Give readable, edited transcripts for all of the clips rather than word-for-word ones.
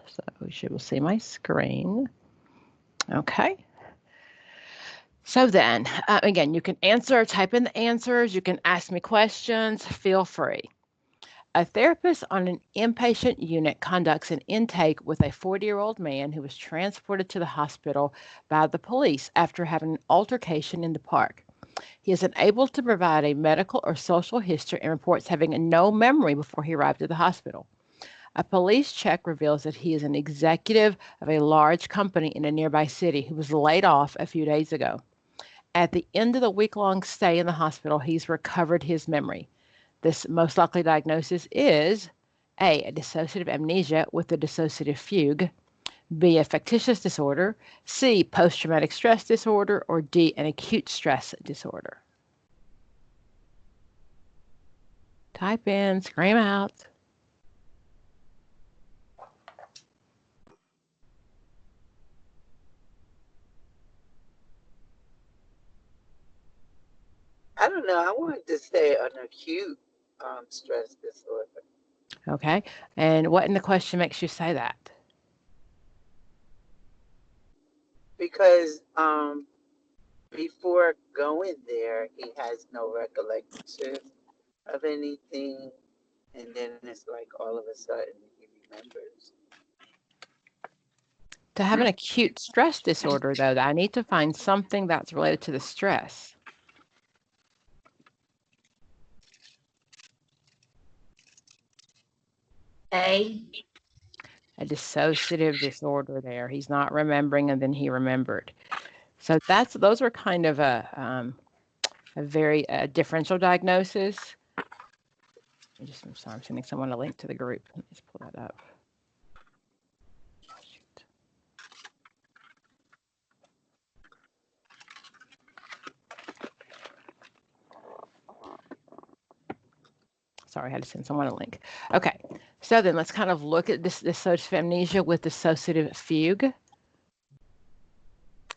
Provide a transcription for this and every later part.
So you will see my screen. Okay. So then, again, you can answer, type in the answers. You can ask me questions. Feel free. A therapist on an inpatient unit conducts an intake with a 40-year-old man who was transported to the hospital by the police after having an altercation in the park. He is unable to provide a medical or social history and reports having no memory before he arrived at the hospital. A police check reveals that he is an executive of a large company in a nearby city who was laid off a few days ago. At the end of the week-long stay in the hospital, he's recovered his memory. This most likely diagnosis is A, dissociative amnesia with a dissociative fugue, B, a factitious disorder, C, post-traumatic stress disorder, or D, an acute stress disorder. Type in, scream out. I don't know. I wanted to say an acute stress disorder. Okay. And what in the question makes you say that? Because before going there, he has no recollection of anything. And then it's like all of a sudden he remembers. To have an acute stress disorder, though, I need to find something that's related to the stress. A dissociative disorder there. He's not remembering and then he remembered. So those are kind of a very differential diagnosis. I'm sorry, I'm sending someone a link to the group. Let me just pull that up. Shoot. Sorry, I had to send someone a link. Okay, so then let's kind of look at this dissociative amnesia with dissociative fugue.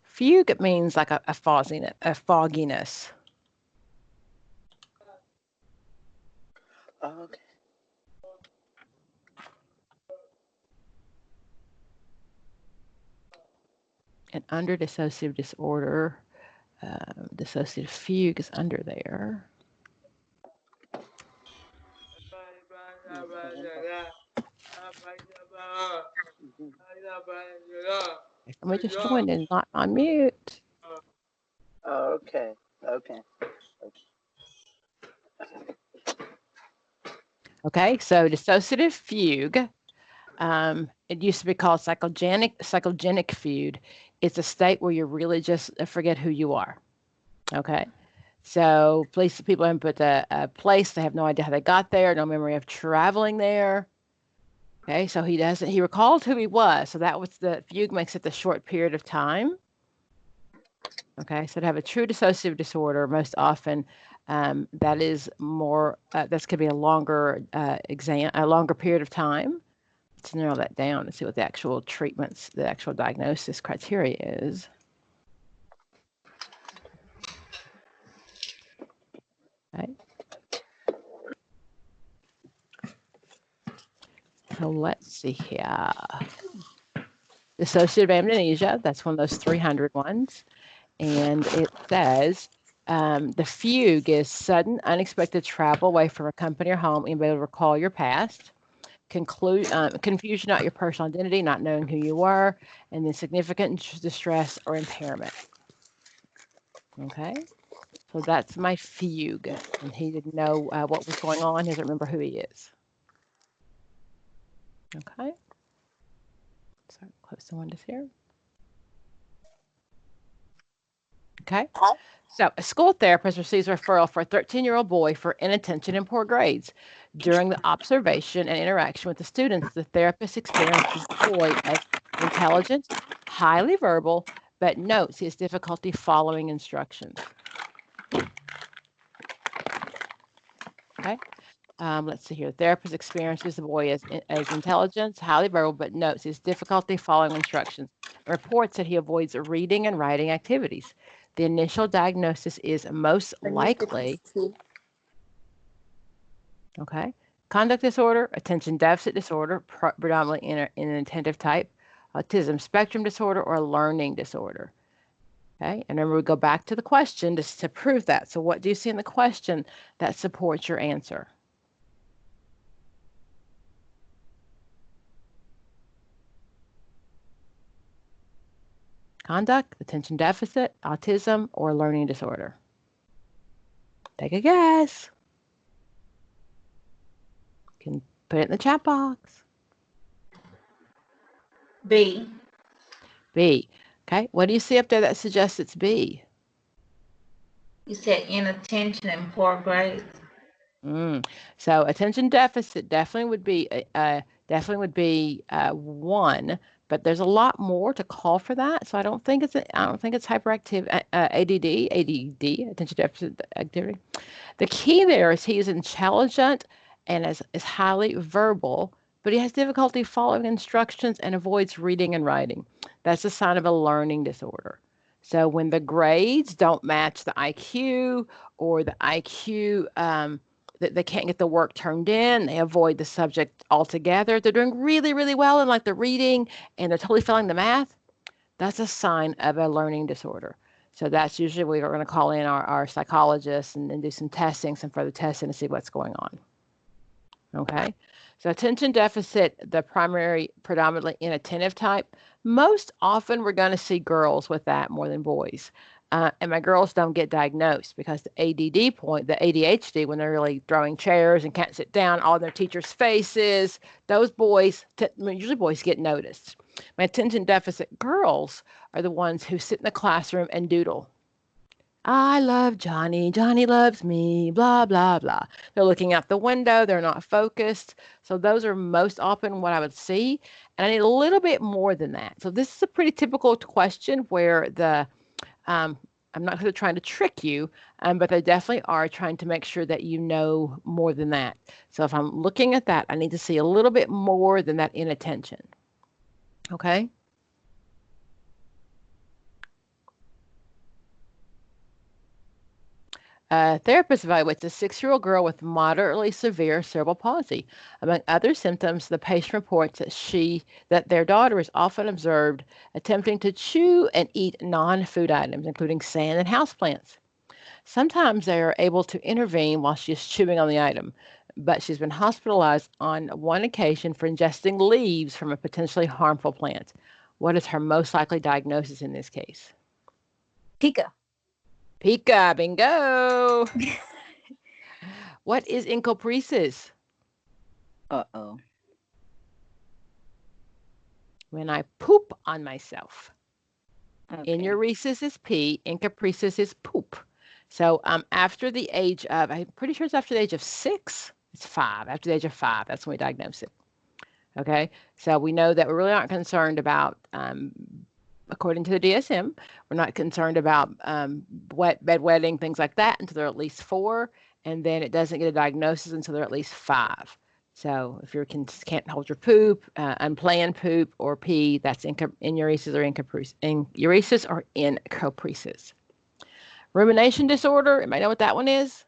Fugue means like a fogginess. Okay. And under dissociative disorder, dissociative fugue is under there. Somebody just joined and not on mute. Oh, okay. Okay, so dissociative fugue, it used to be called psychogenic fugue. It's a state where you really just forget who you are. Okay, so people input a place, they have no idea how they got there, no memory of traveling there. Okay, so he recalled who he was. So that was the fugue, makes it the short period of time. Okay, so to have a true dissociative disorder, most often that is more, this could be a longer a longer period of time. Let's narrow that down and see what the actual treatments, the actual diagnosis criteria is. Okay. So let's see here. Dissociative amnesia, that's one of those 300 ones. And it says the fugue is sudden, unexpected travel away from a company or home and be able to recall your past. Confusion about your personal identity, not knowing who you were, and then significant distress or impairment. Okay, so that's my fugue. And he didn't know what was going on. He doesn't remember who he is. Okay. Sorry, close the windows here. Okay. So a school therapist receives a referral for a 13-year-old boy for inattention and poor grades. During the observation and interaction with the students, the therapist experiences the boy as intelligent, highly verbal, but notes he has difficulty following instructions. Okay. Let's see here. The therapist experiences the boy as intelligent, highly verbal, but notes his difficulty following instructions. Reports that he avoids reading and writing activities. The initial diagnosis is most likely, okay, conduct disorder, attention deficit disorder, predominantly in an attentive type, autism spectrum disorder, or learning disorder. Okay, and remember, we go back to the question just to prove that. So what do you see in the question that supports your answer? Conduct, attention deficit, autism, or learning disorder? Take a guess. You can put it in the chat box. B. B. Okay, what do you see up there that suggests it's B? You said inattention and poor grades. So attention deficit definitely would be one, but there's a lot more to call for that. So I don't think it's hyperactive ADD, attention deficit activity. The key there is he is intelligent and is highly verbal, but he has difficulty following instructions and avoids reading and writing. That's a sign of a learning disorder. So when the grades don't match the IQ, or the IQ they can't get the work turned in, they avoid the subject altogether. They're doing really, really well in like the reading and they're totally failing the math. That's a sign of a learning disorder. So that's usually we're going to call in our psychologist and do some testing, some further testing to see what's going on. Okay, so attention deficit, the predominantly inattentive type. Most often we're going to see girls with that more than boys. And my girls don't get diagnosed because the ADD point, the ADHD, when they're really throwing chairs and can't sit down, all in their teachers' faces, those boys, usually boys get noticed. My attention deficit girls are the ones who sit in the classroom and doodle. I love Johnny, Johnny loves me, blah, blah, blah. They're looking out the window, they're not focused. So those are most often what I would see. And I need a little bit more than that. So this is a pretty typical question where I'm not trying to trick you, but they definitely are trying to make sure that you know more than that. So if I'm looking at that, I need to see a little bit more than that inattention. Okay? A therapist evaluates a 6-year-old girl with moderately severe cerebral palsy. Among other symptoms, the patient reports that their daughter is often observed attempting to chew and eat non-food items, including sand and houseplants. Sometimes they are able to intervene while she is chewing on the item, but she's been hospitalized on one occasion for ingesting leaves from a potentially harmful plant. What is her most likely diagnosis in this case? Pika. Pika, bingo. What is encopresis? Uh-oh. When I poop on myself. Okay. Enuresis is pee, encopresis is poop. So after the age of, I'm pretty sure it's after the age of 6, it's 5. After the age of 5, that's when we diagnose it. Okay, so we know that we really aren't concerned about, according to the DSM, we're not concerned about bedwetting, things like that until they're at least 4, and then it doesn't get a diagnosis until they're at least 5. So if you can't hold your poop, unplanned poop or pee, that's enuresis or encopresis. Rumination disorder, anybody know what that one is?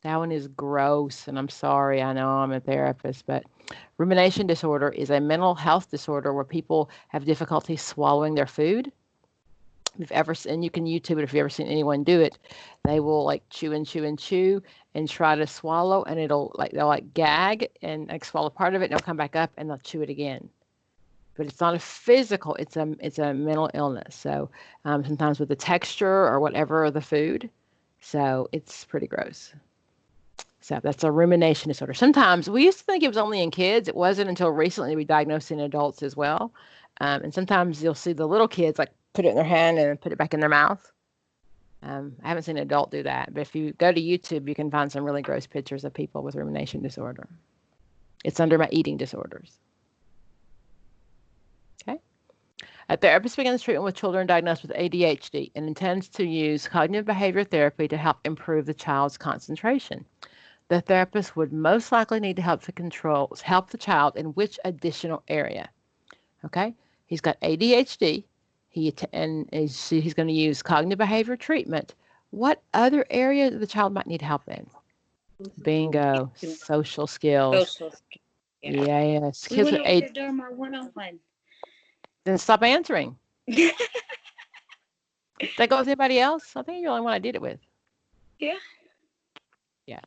That one is gross, and I'm sorry, I know I'm a therapist, but rumination disorder is a mental health disorder where people have difficulty swallowing their food. If you've ever seen, and you can YouTube it if you've ever seen anyone do it, they will like chew and chew and chew and try to swallow, and they'll gag and like swallow part of it, and they'll come back up and they'll chew it again. But it's not a physical, it's a mental illness. So sometimes with the texture or whatever of the food. So it's pretty gross. So that's a rumination disorder. Sometimes we used to think it was only in kids. It wasn't until recently we diagnosed in adults as well. And sometimes you'll see the little kids like put it in their hand and put it back in their mouth. I haven't seen an adult do that, but if you go to YouTube, you can find some really gross pictures of people with rumination disorder. It's under my eating disorders. Okay. A therapist begins treatment with children diagnosed with ADHD and intends to use cognitive behavior therapy to help improve the child's concentration. The therapist would most likely need to help the child in which additional area? Okay, he's got ADHD. He's going to use cognitive behavior treatment. What other area the child might need help in? Bingo. Social skills. Social. Yes. We Kids went with over there during my one-on-one. Then stop answering. Did that go with anybody else? I think you're the only one I did it with. Yeah. Yeah.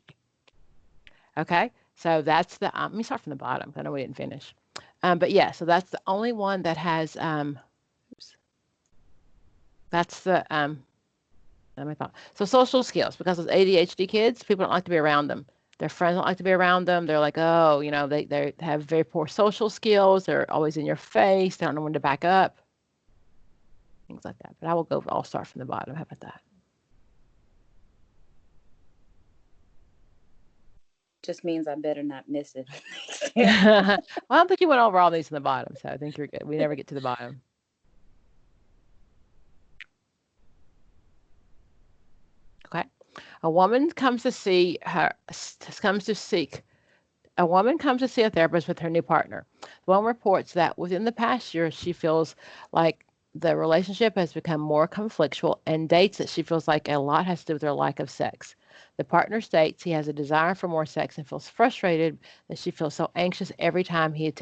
Okay. So that's the, let me start from the bottom. I know we didn't finish. But yeah, so that's the only one that has, oops. That's the, let me thought. So social skills, because with ADHD kids, people don't like to be around them. Their friends don't like to be around them. They're like, oh, you know, they have very poor social skills. They're always in your face. They don't know when to back up. Things like that. But I will go, I'll start from the bottom. How about that? Just means I better not miss it. Well, I don't think you went over all these in the bottom, so I think you're good. We never get to the bottom. Okay. A woman comes to see a therapist with her new partner. The woman reports that within the past year, she feels like the relationship has become more conflictual and dates that she feels like a lot has to do with her lack of sex. The partner states he has a desire for more sex and feels frustrated that she feels so anxious every time he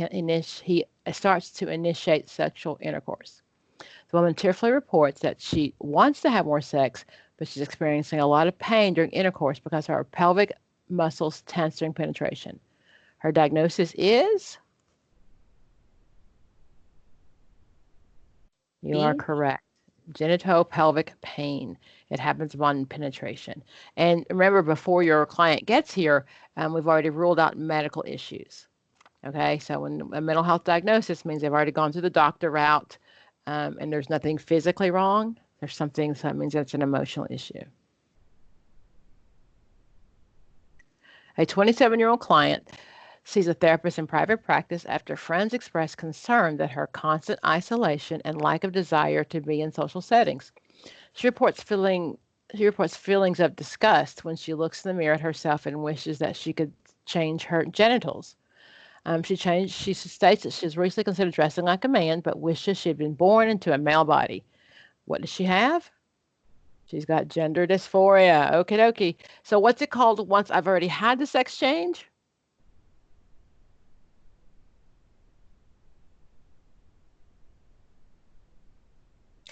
starts to initiate sexual intercourse. The woman tearfully reports that she wants to have more sex, but she's experiencing a lot of pain during intercourse because her pelvic muscles tense during penetration. Her diagnosis is? You are correct. Genitopelvic pain. It happens upon penetration. And remember, before your client gets here, we've already ruled out medical issues. Okay, so when a mental health diagnosis means they've already gone through the doctor route, and there's nothing physically wrong. There's something, so that means it's an emotional issue. A 27-year-old client sees a therapist in private practice after friends express concern that her constant isolation and lack of desire to be in social settings. She reports feelings of disgust when she looks in the mirror at herself and wishes that she could change her genitals. She states that she's recently considered dressing like a man, but wishes she had been born into a male body. What does she have? She's got gender dysphoria. Okie dokie. So what's it called once I've already had the sex change?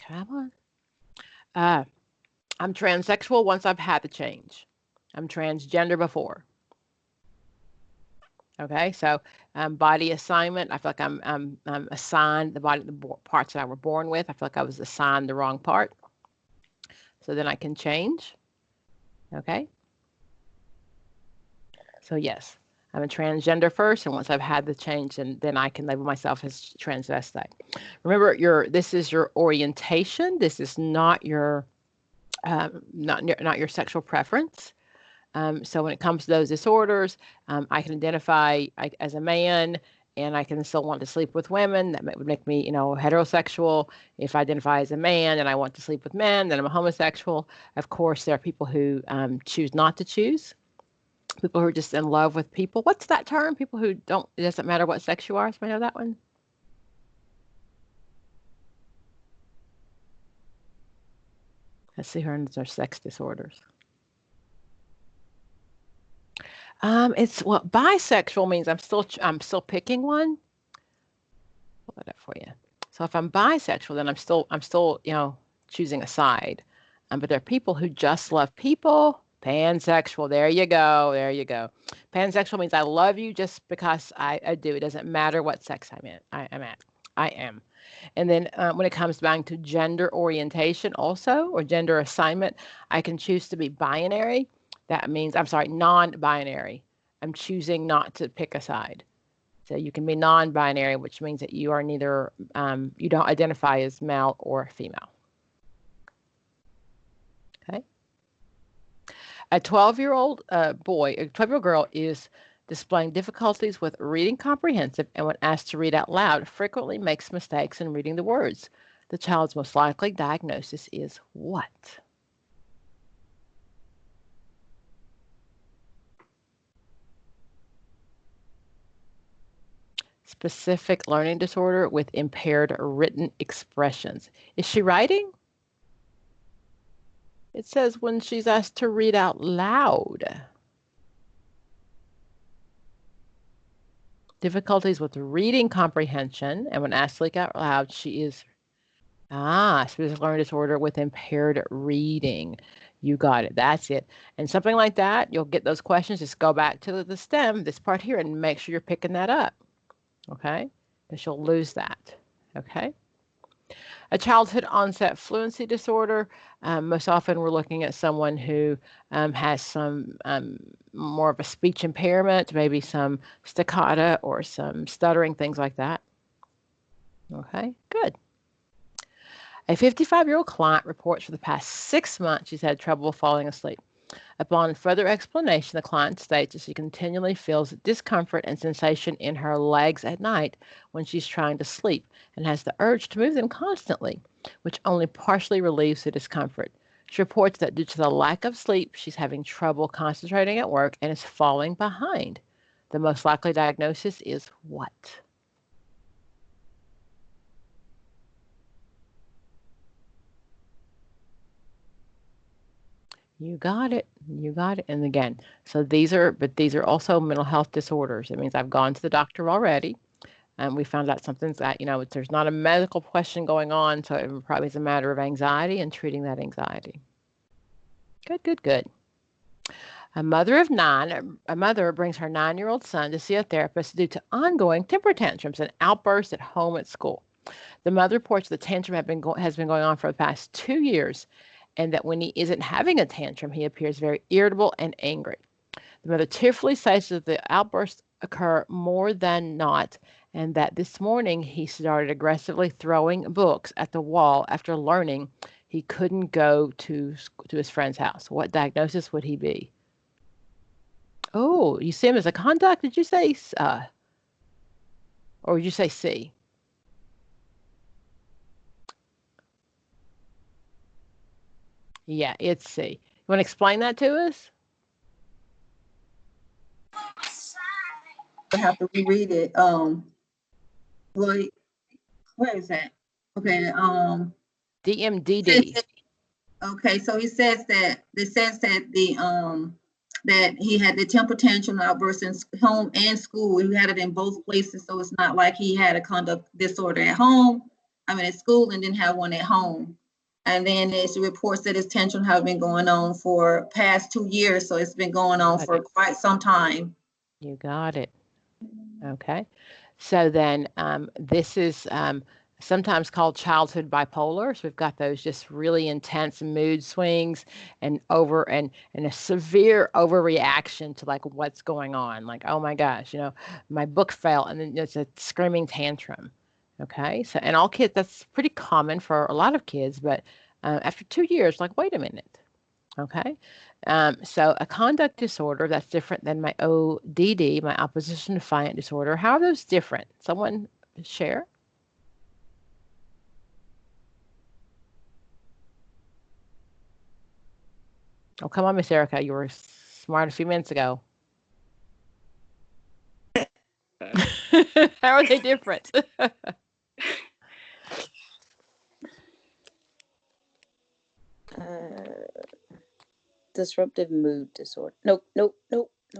Come on. I'm transsexual once I've had the change. I'm transgender before. Okay, so body assignment. I feel like I'm assigned the parts that I were born with. I feel like I was assigned the wrong part. So then I can change. Okay. So yes, I'm a transgender first, and once I've had the change, and then I can label myself as transvestite. Remember, this is your orientation. This is not your not your sexual preference. So when it comes to those disorders, I can identify as a man, and I can still want to sleep with women. That would make me, heterosexual. If I identify as a man and I want to sleep with men, then I'm a homosexual. Of course, there are people who choose not to choose. People who are just in love with people. What's that term? People who don't, it doesn't matter what sex you are. Somebody know that one? Let's see, her are sex disorders. It's what bisexual means. I'm still picking one. Pull that up for you. So if I'm bisexual, then I'm still choosing a side. But there are people who just love people. Pansexual. There you go. There you go. Pansexual means I love you just because I do. It doesn't matter what sex I'm in. I am. And then when it comes back to gender orientation also, or gender assignment, I can choose to be binary. That means, I'm sorry, non-binary. I'm choosing not to pick a side. So you can be non-binary, which means that you are neither, you don't identify as male or female. Okay. A 12-year-old boy, a 12-year-old girl is displaying difficulties with reading comprehensive, and when asked to read out loud, frequently makes mistakes in reading the words. The child's most likely diagnosis is what? Specific learning disorder with impaired written expressions. Is she writing? It says when she's asked to read out loud. Difficulties with reading comprehension, and when asked to read out loud, she is specific learning disorder with impaired reading. You got it. That's it. And something like that, you'll get those questions. Just go back to the STEM, this part here, and make sure you're picking that up. Okay? Because you'll lose that. Okay? A childhood onset fluency disorder. Most often we're looking at someone who has some more of a speech impairment, maybe some staccato or some stuttering, things like that. Okay, good. A 55-year-old client reports for the past 6 months she's had trouble falling asleep. Upon further explanation, the client states that she continually feels discomfort and sensation in her legs at night when she's trying to sleep and has the urge to move them constantly, which only partially relieves the discomfort. She reports that due to the lack of sleep, she's having trouble concentrating at work and is falling behind. The most likely diagnosis is what? You got it. You got it. And again, so these are also mental health disorders. It means I've gone to the doctor already, and we found out something's that, there's not a medical question going on, so it probably is a matter of anxiety and treating that anxiety. Good, good, good. A mother brings her 9-year-old son to see a therapist due to ongoing temper tantrums and outbursts at home at school. The mother reports the tantrum has been going on for the past 2 years, and that when he isn't having a tantrum, he appears very irritable and angry. The mother tearfully says that the outbursts occur more than not, and that this morning he started aggressively throwing books at the wall after learning he couldn't go to his friend's house. What diagnosis would he be? Oh, you see him as a conduct? Did you say, or did you say C? Yeah, it's C. You want to explain that to us? I have to reread it. Like, where is that? Okay. DMDD. Okay, so he says that that he had the temper tantrum outburst in home and school. He had it in both places, so it's not like he had a conduct disorder at home. At school, and didn't have one at home. And then there's reports that his tantrum have been going on for past 2 years, so it's been going on for quite some time. You got it. Okay. So then this is sometimes called childhood bipolar. So we've got those just really intense mood swings and a severe overreaction to like what's going on. Like, oh my gosh, my book fell, and then it's a screaming tantrum. Okay. So, and all kids, that's pretty common for a lot of kids, but after 2 years, like, wait a minute. Okay. So a conduct disorder, that's different than my ODD, my opposition defiant disorder. How are those different? Someone share? Oh, come on, Miss Erica. You were smart a few minutes ago. How are they different? Disruptive mood disorder. Nope.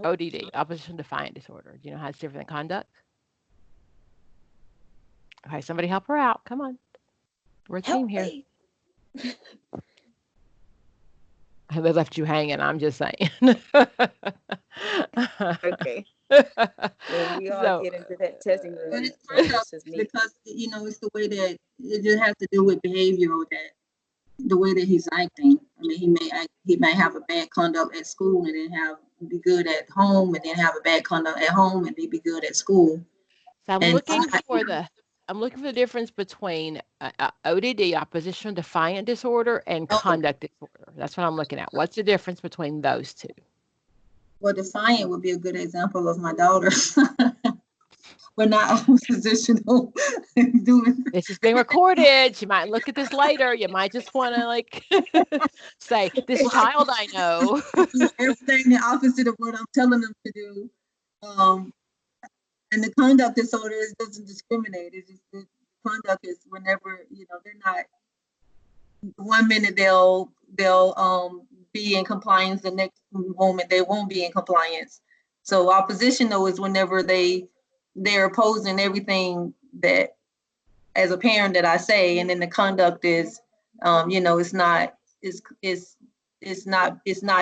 ODD, opposition defiant disorder. Do you know how it's different than conduct? Okay, somebody help her out. Come on. We're a team here. They left you hanging, I'm just saying. Okay. Well, we all get into that testing room. But it's because it's the way that it just has to do with behavioral, that the way that he's acting. He may have a bad conduct at school and then be good at home, and then have a bad conduct at home and be good at school. So I'm looking for the difference between ODD, oppositional defiant disorder, and conduct disorder. That's what I'm looking at. What's the difference between those two? Well, defiant would be a good example of my daughter. We're not oppositional doing. This is being recorded. She might look at this later. You might just want to say, this child I know. Everything the opposite of what I'm telling them to do. And the conduct disorder doesn't discriminate. It's just the conduct is whenever, they're 1 minute they'll be in compliance, the next moment they won't be in compliance. So opposition though is whenever they're opposing everything that as a parent that I say, and then the conduct is it's not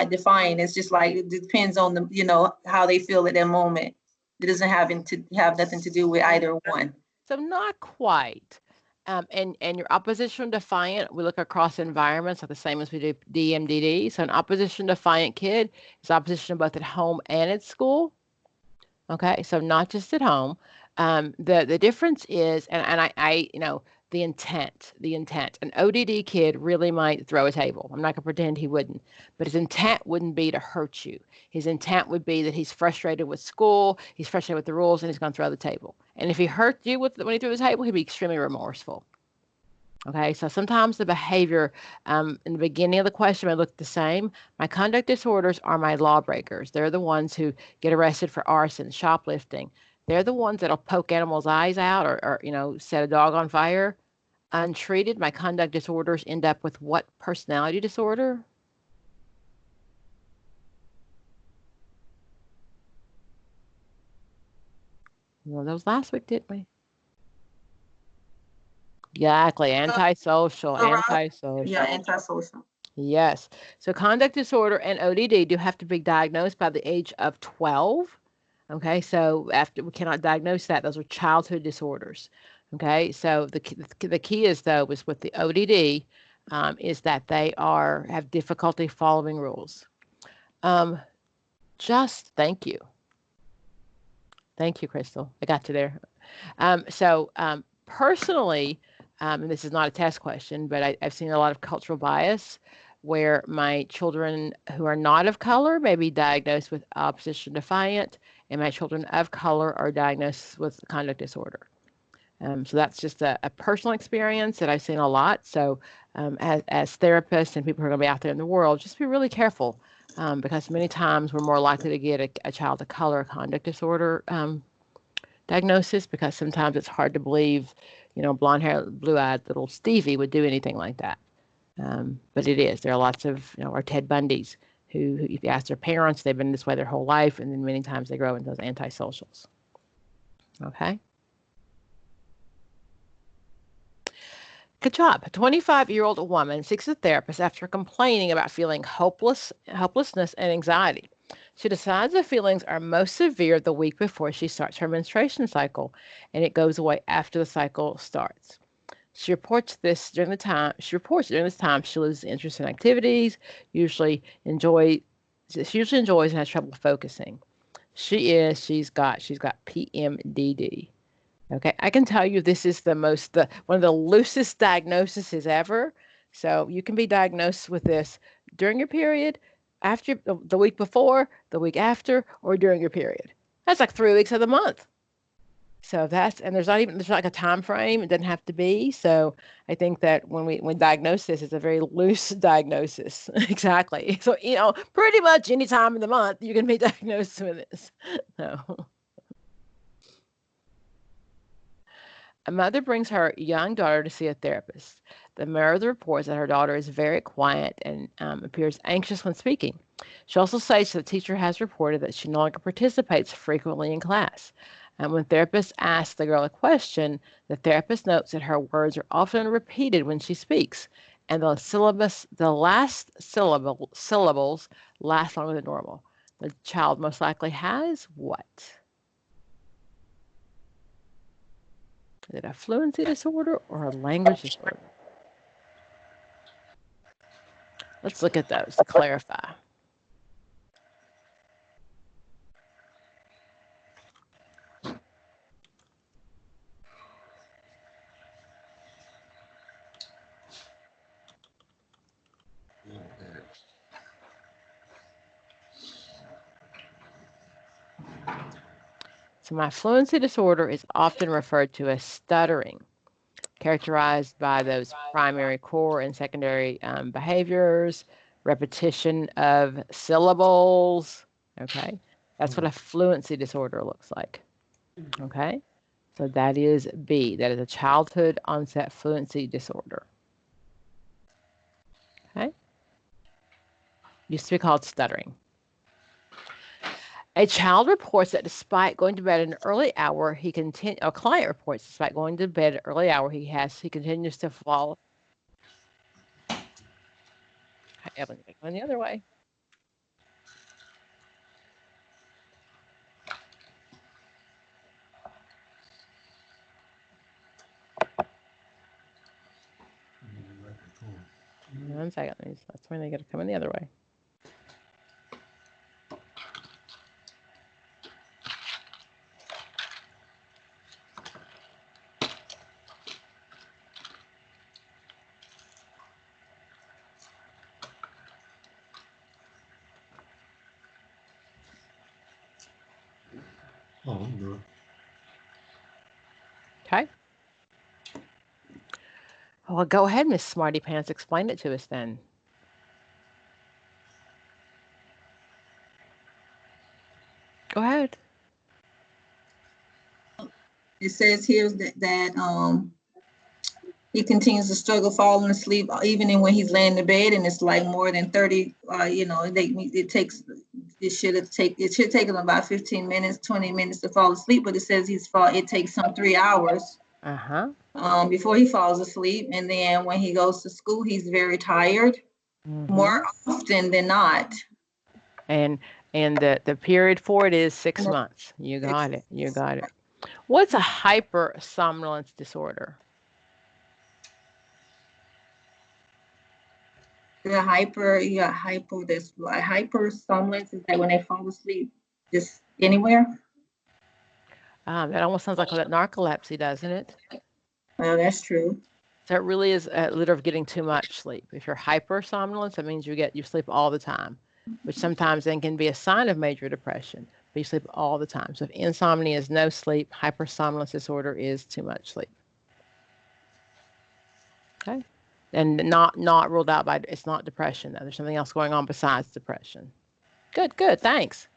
defined. It's just like it depends on the how they feel at that moment. It doesn't have nothing to do with either one. So not quite. And your oppositional defiant, we look across environments like the same as we do DMDD. So an opposition defiant kid is opposition both at home and at school. Okay, so not just at home. The difference is, and I the intent. An ODD kid really might throw a table. I'm not gonna pretend he wouldn't, but his intent wouldn't be to hurt you. His intent would be that he's frustrated with school, he's frustrated with the rules, and he's gonna throw the table. And if he hurt you when he threw the table, he'd be extremely remorseful. Okay, so sometimes the behavior in the beginning of the question may look the same. My conduct disorders are my lawbreakers. They're the ones who get arrested for arson, shoplifting. They're the ones that'll poke animals' eyes out or set a dog on fire. Untreated, my conduct disorders end up with what personality disorder? Well, those last week, didn't we? Exactly. Antisocial. Yeah, antisocial. Yes. So conduct disorder and ODD do have to be diagnosed by the age of 12. Okay. So after we cannot diagnose that, those are childhood disorders. Okay. So the key is though, is with the ODD, is that they have difficulty following rules. Just thank you. Thank you, Crystal. I got you there. Personally, and this is not a test question, but I've seen a lot of cultural bias where my children who are not of color may be diagnosed with opposition defiant, and my children of color are diagnosed with conduct disorder. So that's just a personal experience that I've seen a lot. So as therapists and people who are going to be out there in the world, just be really careful because many times we're more likely to get a child of color conduct disorder diagnosis because sometimes it's hard to believe, blonde hair, blue-eyed little Stevie would do anything like that. But it is. There are lots of, our Ted Bundys who, if you ask their parents, they've been this way their whole life, and then many times they grow into those antisocials. Okay. Good job. A 25-year-old woman seeks a therapist after complaining about feeling hopelessness and anxiety. She decides the feelings are most severe the week before she starts her menstruation cycle, and it goes away after the cycle starts. She reports during this time she loses interest in activities, she usually enjoys and has trouble focusing. She's got PMDD. Okay, I can tell you this is one of the loosest diagnoses ever. So you can be diagnosed with this during your period, after the week before, the week after, or during your period. That's like 3 weeks of the month. So there's not like a time frame. It doesn't have to be. So I think that when we diagnose this, it's a very loose diagnosis. Exactly. So, pretty much any time in the month, you can be diagnosed with this. So. A mother brings her young daughter to see a therapist. The mother reports that her daughter is very quiet and appears anxious when speaking. She also says the teacher has reported that she no longer participates frequently in class. And when therapists ask the girl a question, the therapist notes that her words are often repeated when she speaks, and the last syllables last longer than normal. The child most likely has what? Is it a fluency disorder or a language disorder? Let's look at those to clarify. So my fluency disorder is often referred to as stuttering, characterized by those primary core and secondary behaviors, repetition of syllables. Okay, that's what a fluency disorder looks like. Okay, so that is B. That is a childhood onset fluency disorder. Used to be called stuttering. A child reports that despite going to bed at an early hour, a client reports despite going to bed at an early hour, he continues to fall. Evan, going the other way. One second. That's when they got to come in the other way. Oh, I'm good. Okay. Well, go ahead, Miss Smarty Pants. Explain it to us then. Go ahead. It says here that he continues to struggle falling asleep even when he's laying in bed, and it's like more than 30. It should take him about 15 minutes, 20 minutes to fall asleep, but it says it takes him 3 hours before he falls asleep, and then when he goes to school, he's very tired more often than not. And the period for it is 6 months. You got it. You got it. What's a hypersomnolence disorder? Hypersomnolence is that when they fall asleep just anywhere. That almost sounds like that narcolepsy, doesn't it? Well, that's true. So it really is a little of getting too much sleep. If you're hypersomnolence, that means you sleep all the time, which sometimes then can be a sign of major depression. But you sleep all the time. So if insomnia is no sleep, hypersomnolence disorder is too much sleep. Okay. And not ruled out by, it's not depression though. There's something else going on besides depression. Good, thanks.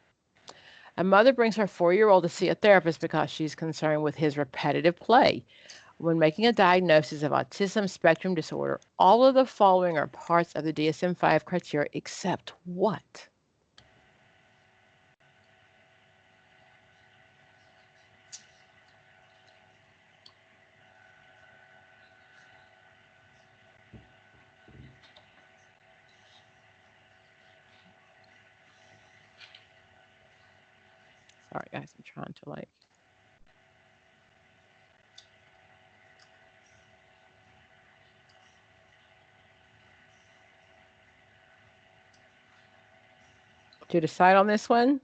A mother brings her 4-year-old to see a therapist because she's concerned with his repetitive play. When making a diagnosis of autism spectrum disorder, all of the following are parts of the DSM-5 criteria except what? Sorry, guys, I'm trying to to decide on this one.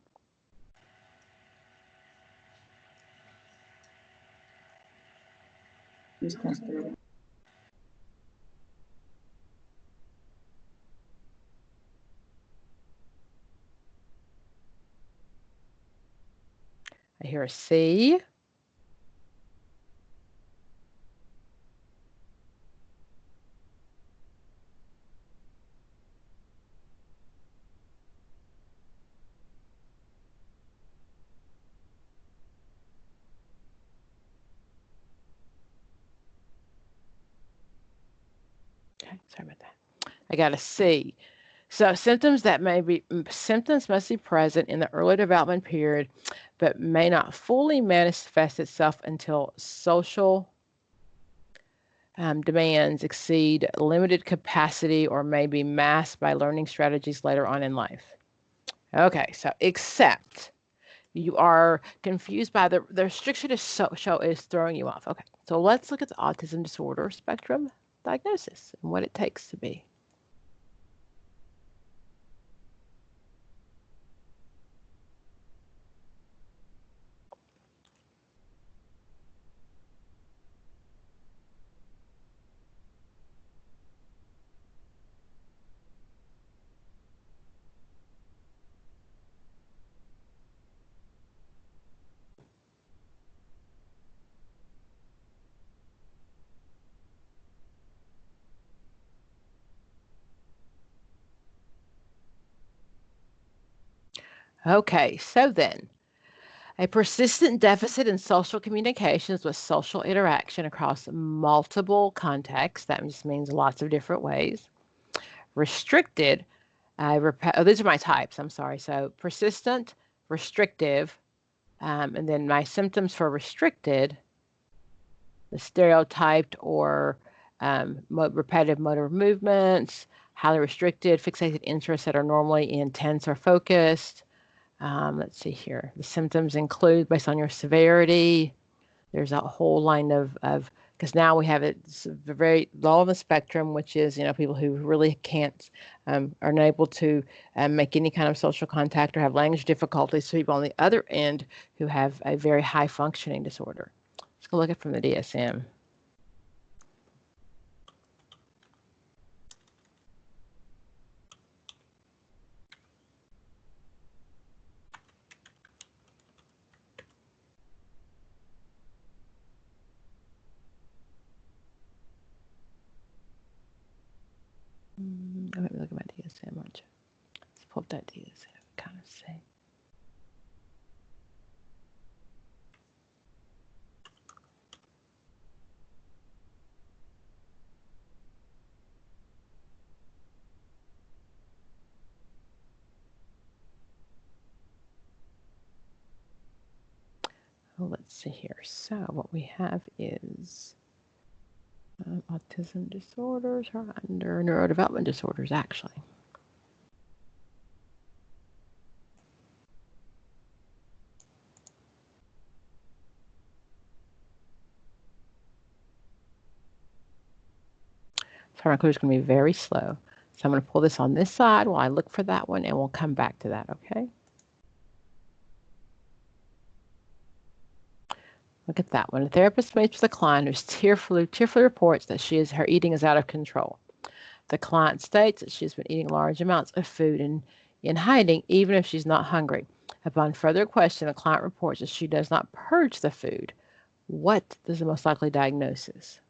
I hear a C. Okay, sorry about that. I got a C. So symptoms must be present in the early development period, but may not fully manifest itself until social demands exceed limited capacity or may be masked by learning strategies later on in life. Okay, so except you are confused by the restriction is throwing you off. Okay, so let's look at the autism disorder spectrum diagnosis and what it takes to be. Okay, so then, a persistent deficit in social communications with social interaction across multiple contexts. That just means lots of different ways. Restricted these are my types, I'm sorry. So persistent, restrictive, and then my symptoms for restricted, the stereotyped or repetitive motor movements, highly restricted, fixated interests that are normally intense or focused. Let's see here. The symptoms include, based on your severity, there's a whole line of because now we have it very low on the spectrum, which is, people who really can't, are unable to make any kind of social contact or have language difficulties, to people on the other end who have a very high functioning disorder. Let's go look at it from the DSM. Let me look at my DSM, aren't you? Let's pull up that DSM, kind of see. Well, let's see here. So what we have is autism disorders are under neurodevelopment disorders, actually. So our inclusion is going to be very slow. So I'm going to pull this on this side while I look for that one, and we'll come back to that, okay? Look at that one. A therapist meets with a client who tearfully reports that her eating is out of control. The client states that she's been eating large amounts of food in hiding, even if she's not hungry. Upon further question, the client reports that she does not purge the food. What is the most likely diagnosis?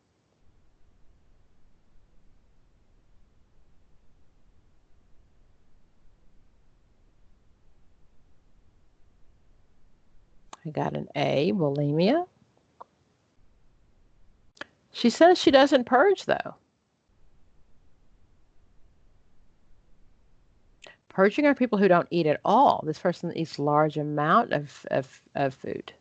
I got an A, bulimia. She says she doesn't purge, though. Purging are people who don't eat at all. This person eats large amount of food.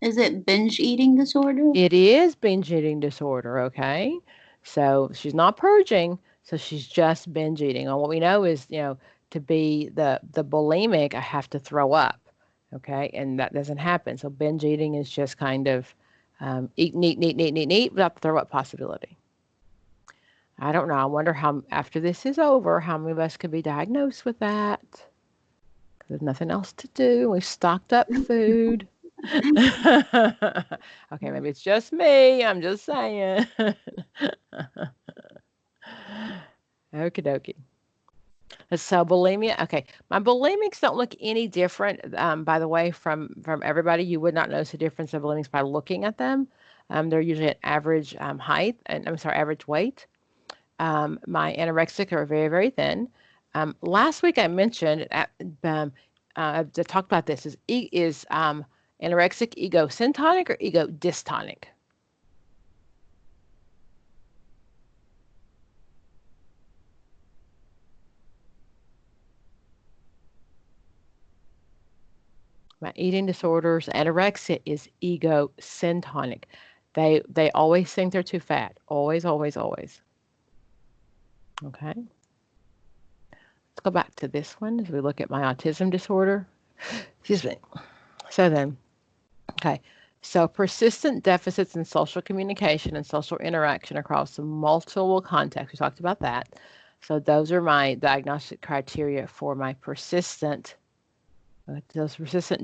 Is it binge eating disorder? It is binge eating disorder, okay? So she's not purging, so she's just binge eating. And what we know is, to be the bulimic, I have to throw up, okay? And that doesn't happen. So binge eating is just kind of eat without the throw up possibility. I don't know. I wonder how, after this is over, how many of us could be diagnosed with that? There's nothing else to do. We've stocked up food. Okay, maybe it's just me. I'm just saying. Okie dokie. So bulimia. Okay, my bulimics don't look any different, by the way, from everybody. You would not notice the difference of bulimics by looking at them. They're usually at average height, and average weight. My anorexic are very, very thin. Last week I mentioned, I talked about this, is anorexic ego-syntonic or ego-dystonic? My eating disorders, anorexia is ego-syntonic. They always think they're too fat. Always, always, always. Okay. Let's go back to this one as we look at my autism disorder. Excuse me. So then, okay. So persistent deficits in social communication and social interaction across multiple contexts. We talked about that. So those are my diagnostic criteria for my persistent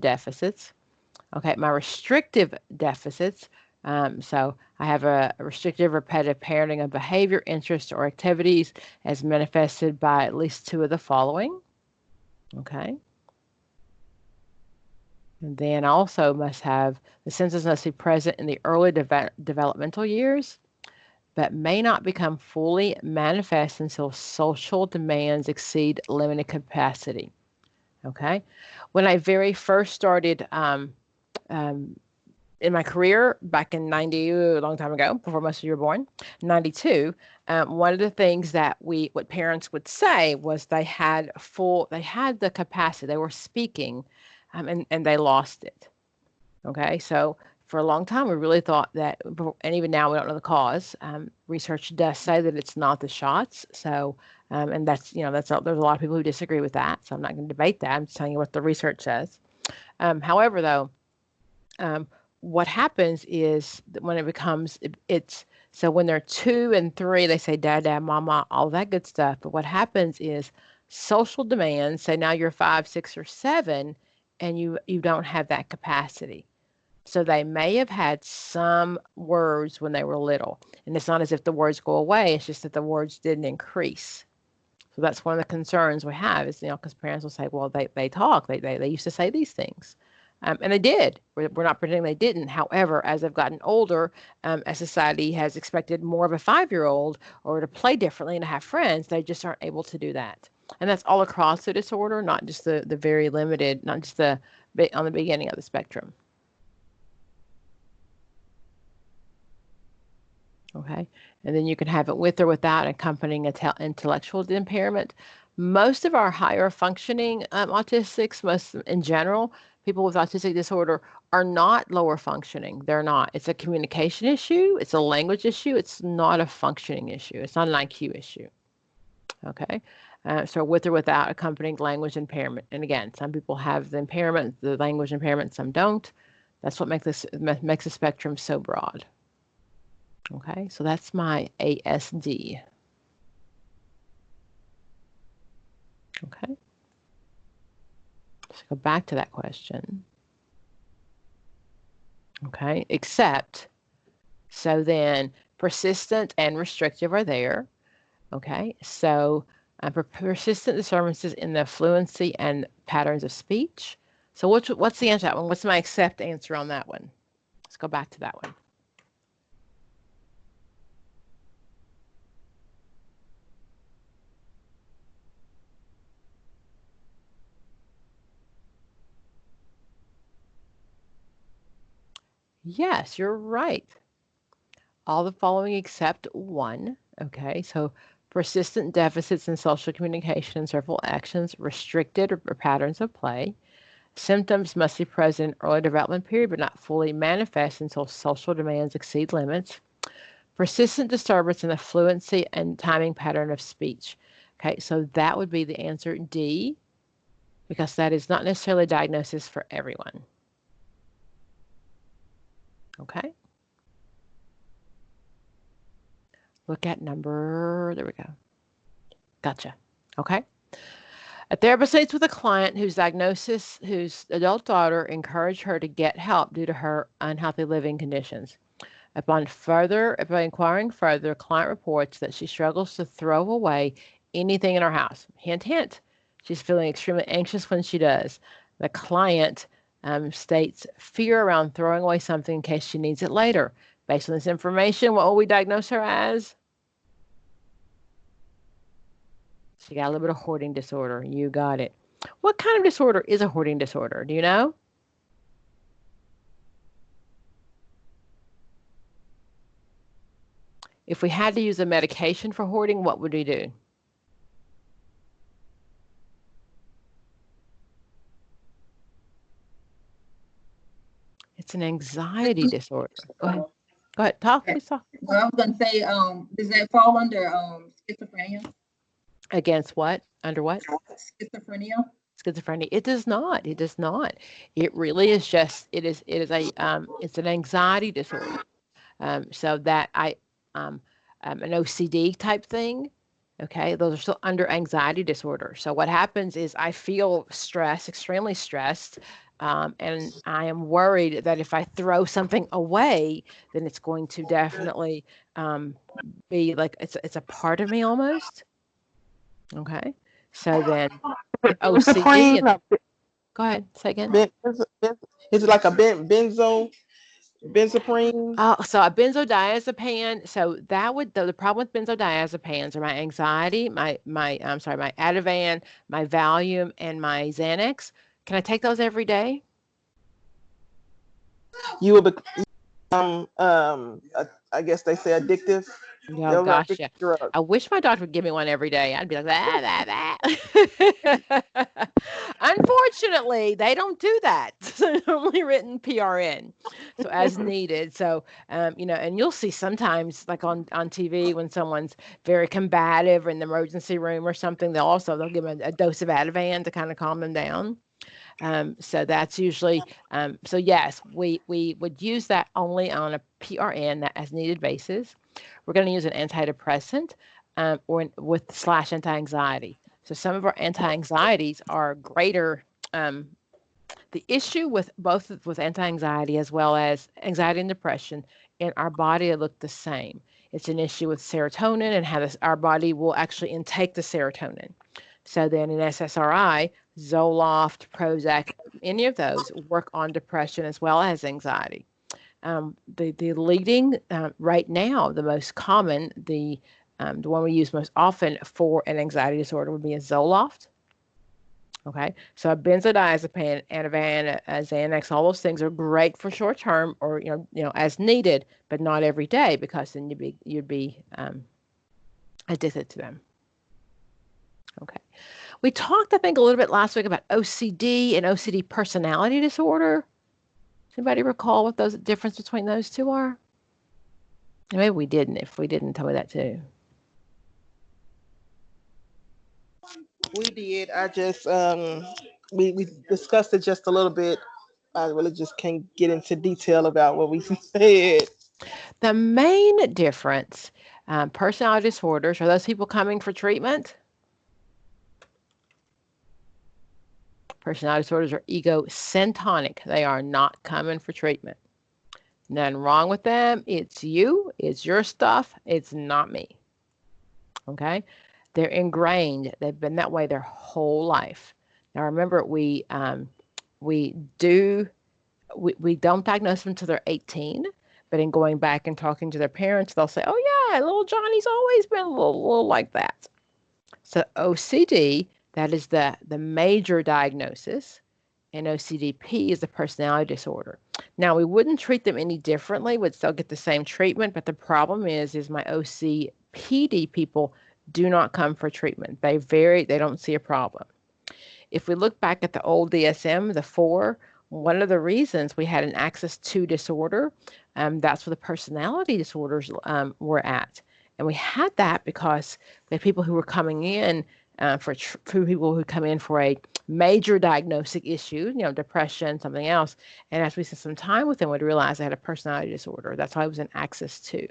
deficits. Okay, my restrictive deficits. So I have a restrictive repetitive parenting of behavior, interests, or activities as manifested by at least two of the following. Okay. And then also must have, the symptoms must be present in the early developmental years, but may not become fully manifest until social demands exceed limited capacity. Okay. When I very first started in my career back in 90, a long time ago, before most of you were born, 92, one of the things that what parents would say was they had the capacity, they were speaking, and they lost it. Okay, so for a long time, we really thought that, and even now we don't know the cause. Research does say that it's not the shots. So, and that's, there's a lot of people who disagree with that. So I'm not going to debate that. I'm just telling you what the research says. However, though, what happens is that when it becomes, so when they're 2 and 3, they say dad, dad, mama, all that good stuff. But what happens is social demands say now you're 5, 6, or 7, and you don't have that capacity. So they may have had some words when they were little. And it's not as if the words go away, it's just that the words didn't increase. So that's one of the concerns we have is, because parents will say, well, they talk, they used to say these things. And they did. We're not pretending they didn't. However, as they've gotten older, as society has expected more of a 5-year-old or to play differently and to have friends, they just aren't able to do that. And that's all across the disorder, not just the very limited, not just on the beginning of the spectrum. Okay, and then you can have it with or without accompanying intellectual impairment. Most of our higher functioning autistics, most in general, people with autistic disorder are not lower functioning. They're not. It's a communication issue. It's a language issue. It's not a functioning issue. It's not an IQ issue. Okay, so with or without accompanying language impairment. And again, some people have the impairment, the language impairment, some don't. That's what makes the spectrum so broad. Okay, so that's my ASD. Okay, let's go back to that question. Okay, except, so then persistent and restrictive are there. Okay, so persistent disturbances in the fluency and patterns of speech. So what's the answer to that one? What's my accept answer on that one? Let's go back to that one. Yes, you're right. All the following except one. Okay, so persistent deficits in social communication and several actions, restricted or patterns of play. Symptoms must be present in early development period, but not fully manifest until social demands exceed limits. Persistent disturbance in the fluency and timing pattern of speech. Okay, so that would be the answer D, because that is not necessarily a diagnosis for everyone. Okay. Look at number, there we go. Gotcha. Okay. A therapist meets with a client whose adult daughter encouraged her to get help due to her unhealthy living conditions. Upon inquiring further, the client reports that she struggles to throw away anything in her house. Hint, hint. She's feeling extremely anxious when she does. The client states fear around throwing away something in case she needs it later. Based on this information, what will we diagnose her as? She got a little bit of hoarding disorder. You got it. What kind of disorder is a hoarding disorder? Do you know? If we had to use a medication for hoarding, what would we do? It's an anxiety disorder. Go ahead. Go ahead. Talk. Please talk. Well, I was going to say, does that fall under schizophrenia? Against what? Under what? Schizophrenia. Schizophrenia. It does not. It does not. It really is just. It is it's an anxiety disorder. So that an OCD type thing. Okay, those are still under anxiety disorder. So what happens is I feel stressed, extremely stressed, and I am worried that if I throw something away, then it's going to definitely be like it's a part of me almost. Okay, so then OCD. Go ahead, say again. Is it like a benzoprine? Oh, so a benzodiazepam. So that would the problem with benzodiazepams are my anxiety, my Ativan, my Valium, and my Xanax. Can I take those every day? you will become, I guess they say addictive. Oh gosh, yeah. Drugs. I wish my doctor would give me one every day. I'd be like that. Unfortunately, they don't do that. So it's only written PRN, so as needed. So and you'll see sometimes like on TV when someone's very combative or in the emergency room or something, they'll give them a dose of Ativan to kind of calm them down. So that's usually, so yes, we would use that only on a PRN, that as needed basis. We're going to use an antidepressant or with / anti-anxiety. So some of our anti-anxieties are greater. The issue with both with anti-anxiety as well as anxiety and depression in our body look the same. It's an issue with serotonin and how our body will actually intake the serotonin. So then in SSRI, Zoloft, Prozac, any of those work on depression as well as anxiety. The leading right now, the most common, the one we use most often for an anxiety disorder would be a Zoloft. Okay, so a benzodiazepine, Ativan, Xanax, all those things are great for short term or as needed, but not every day, because then you'd be addicted to them. Okay, we talked, I think, a little bit last week about OCD and OCD personality disorder. Does anybody recall what the difference between those two are? Maybe we didn't. If we didn't, tell me that too. We did. I just we discussed it just a little bit. I really just can't get into detail about what we said. The main difference, personality disorders, are those people coming for treatment? Personality disorders are egocentric. They are not coming for treatment. Nothing wrong with them. It's you. It's your stuff. It's not me. Okay? They're ingrained. They've been that way their whole life. Now remember, we don't diagnose them until they're 18. But in going back and talking to their parents, they'll say, "Oh yeah, little Johnny's always been a little like that." So OCD, that is the major diagnosis, and OCDP is the personality disorder. Now, we wouldn't treat them any differently. We'd still get the same treatment, but the problem is my OCPD people do not come for treatment. They don't see a problem. If we look back at the old DSM, the 4, one of the reasons we had an Axis 2 disorder, that's where the personality disorders were at. And we had that because we had people who were coming in for people who come in for a major diagnostic issue, depression, something else. And as we spent some time with them, we'd realize they had a personality disorder. That's why it was an Axis 2.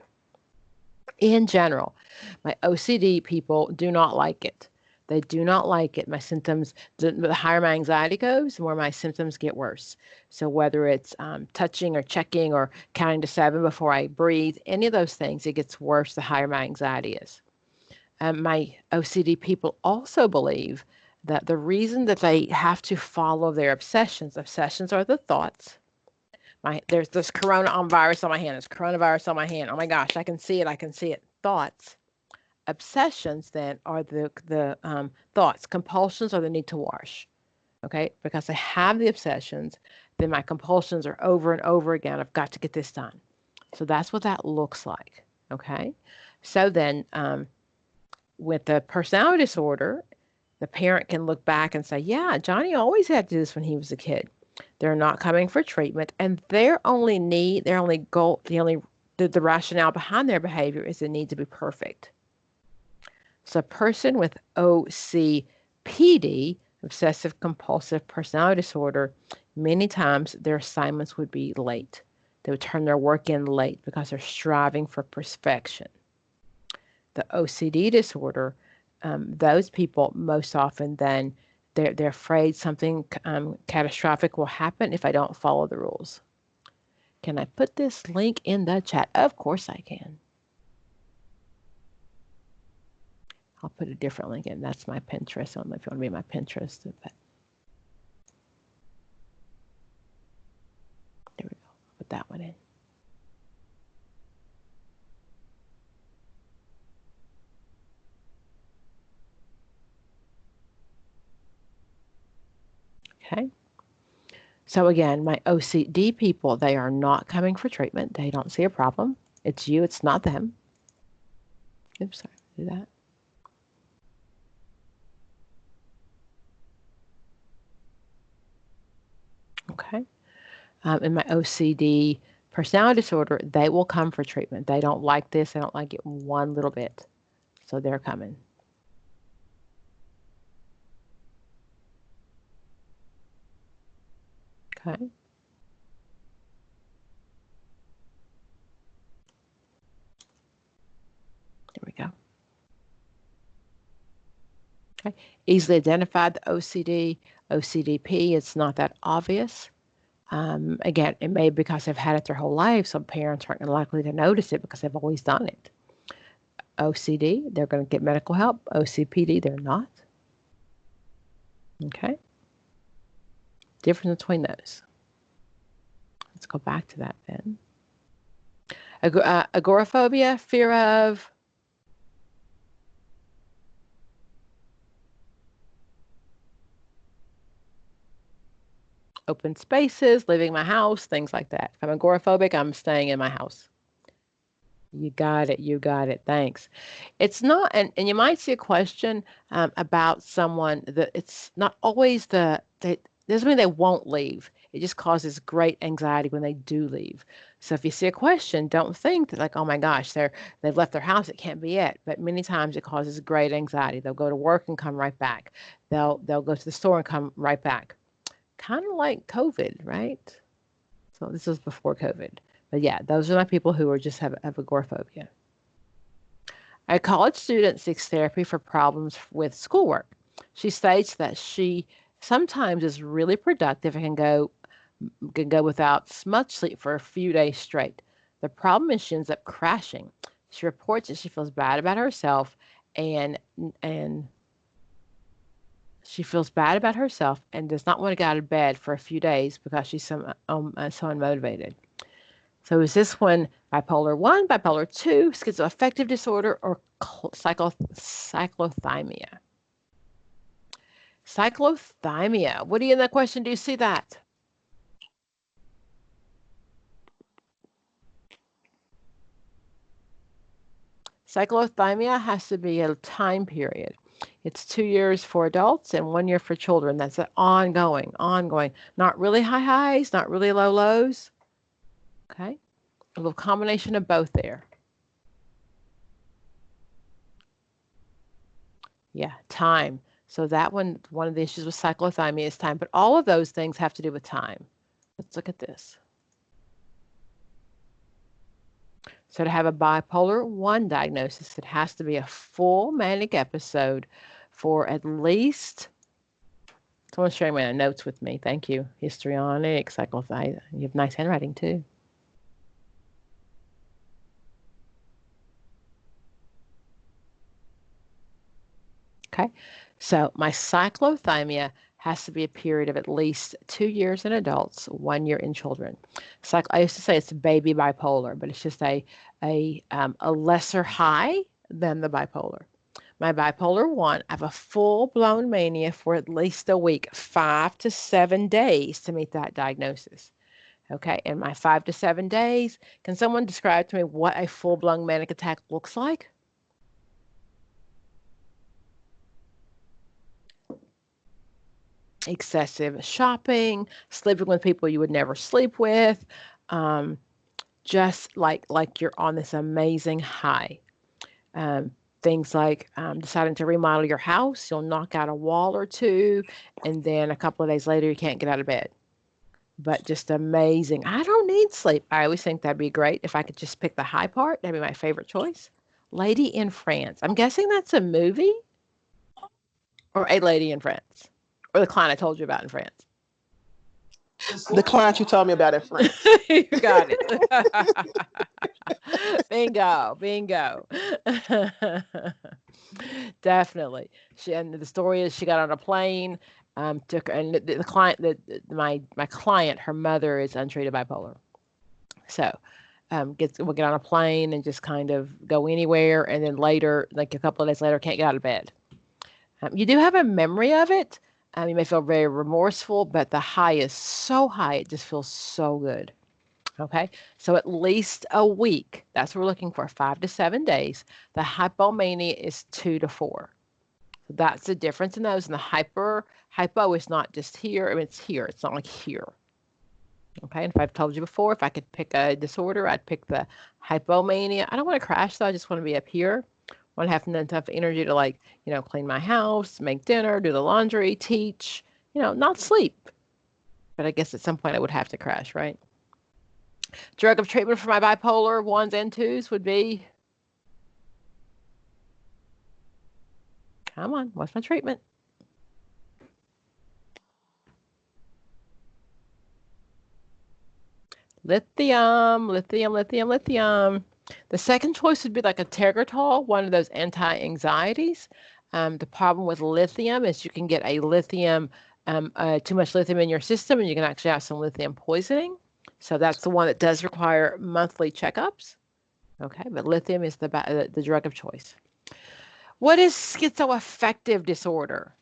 In general, my OCD people do not like it. They do not like it. My symptoms, the higher my anxiety goes, the more my symptoms get worse. So whether it's touching or checking or counting to 7 before I breathe, any of those things, it gets worse the higher my anxiety is. My OCD people also believe that the reason that they have to follow their obsessions are the thoughts. There's this coronavirus on my hand. There's coronavirus on my hand. Oh my gosh, I can see it. Thoughts. Obsessions then are the thoughts. Compulsions are the need to wash. Okay, because I have the obsessions, then my compulsions are over and over again. I've got to get this done. So that's what that looks like. Okay, so then with the personality disorder, the parent can look back and say, yeah, Johnny always had to do this when he was a kid. They're not coming for treatment, and the rationale behind their behavior is the need to be perfect. So a person with OCPD, obsessive compulsive personality disorder, many times their assignments would be late. They would turn their work in late because they're striving for perfection. The OCD disorder, those people most often then they're afraid something catastrophic will happen if I don't follow the rules. Can I put this link in the chat? Of course I can. I'll put a different link in. That's my Pinterest. I don't know if you want to be my Pinterest. But there we go. I'll put that one in. Okay. So again, my OCD people, they are not coming for treatment. They don't see a problem. It's you, it's not them. Oops, sorry, do that. Okay. In my OCD personality disorder, they will come for treatment. They don't like this. They don't like it one little bit. So they're coming. Okay. There we go. Okay. Easily identified the OCD, OCDP. It's not that obvious. Again, it may be because they've had it their whole life, so parents aren't likely to notice it because they've always done it. OCD, they're going to get medical help. OCPD, they're not. Okay. Difference between those. Let's go back to that then. Agoraphobia, fear of open spaces, leaving my house, things like that. If I'm agoraphobic, I'm staying in my house. You got it. You got it. Thanks. It's not, and you might see a question about someone that it's not always doesn't mean they won't leave. It just causes great anxiety when they do leave. So if you see a question, don't think that like, oh my gosh, they've left their house. It can't be it. But many times it causes great anxiety. They'll go to work and come right back. They'll go to the store and come right back. Kind of like COVID, right? So this was before COVID. But yeah, those are my people who are just have agoraphobia. A college student seeks therapy for problems with schoolwork. She states that she sometimes is really productive and can go without much sleep for a few days straight. The problem is she ends up crashing. She reports that she feels bad about herself and she feels bad about herself and does not want to get out of bed for a few days because she's so unmotivated. So is this one bipolar 1, bipolar 2, schizoaffective disorder, or cyclothymia? Cyclothymia. What do you in that question? Do you see that? Cyclothymia has to be a time period. It's 2 years for adults and 1 year for children. That's an ongoing. Not really high highs, not really low lows. Okay. A little combination of both there. Yeah, time. So that one of the issues with cyclothymia is time, but all of those things have to do with time. Let's look at this. So to have a bipolar 1 diagnosis, it has to be a full manic episode for at least, someone's sharing my notes with me. Thank you. Histrionic, cyclothymia. You have nice handwriting too. Okay, so my cyclothymia has to be a period of at least 2 years in adults, 1 year in children. I used to say it's baby bipolar, but it's just a lesser high than the bipolar. My bipolar 1, I have a full-blown mania for at least a week, 5 to 7 days to meet that diagnosis. Okay, and my 5 to 7 days, can someone describe to me what a full-blown manic attack looks like? Excessive shopping, sleeping with people you would never sleep with, just like you're on this amazing high. Things like deciding to remodel your house, you'll knock out a wall or two, and then a couple of days later you can't get out of bed. But just amazing. I don't need sleep. I always think that'd be great if I could just pick the high part. That'd be my favorite choice. Lady in France. I'm guessing that's a movie or A Lady in France. Or the client I told you about in France. The client you told me about in France. You got it. Bingo. Definitely. And the story is she got on a plane, the client, my client, her mother is untreated bipolar. So we'll get on a plane and just kind of go anywhere, and then later, like a couple of days later, can't get out of bed. You do have a memory of it, You may feel very remorseful, but the high is so high, it just feels so good. Okay, so at least a week. That's what we're looking for, 5 to 7 days. The hypomania is 2 to 4. So that's the difference in those. And the hypo is not just here. I mean, it's here. It's not like here. Okay, and if I've told you before, if I could pick a disorder, I'd pick the hypomania. I don't want to crash, though. I just want to be up here. I want to have enough energy to, like, clean my house, make dinner, do the laundry, teach, not sleep. But I guess at some point I would have to crash, right? Drug of treatment for my bipolar 1s and 2s would be, come on, what's my treatment? Lithium, lithium, lithium, lithium. The second choice would be like a Tegretol, one of those anti-anxieties. The problem with lithium is you can get a lithium, too much lithium in your system, and you can actually have some lithium poisoning. So that's the one that does require monthly checkups. Okay, but lithium is the drug of choice. What is schizoaffective disorder?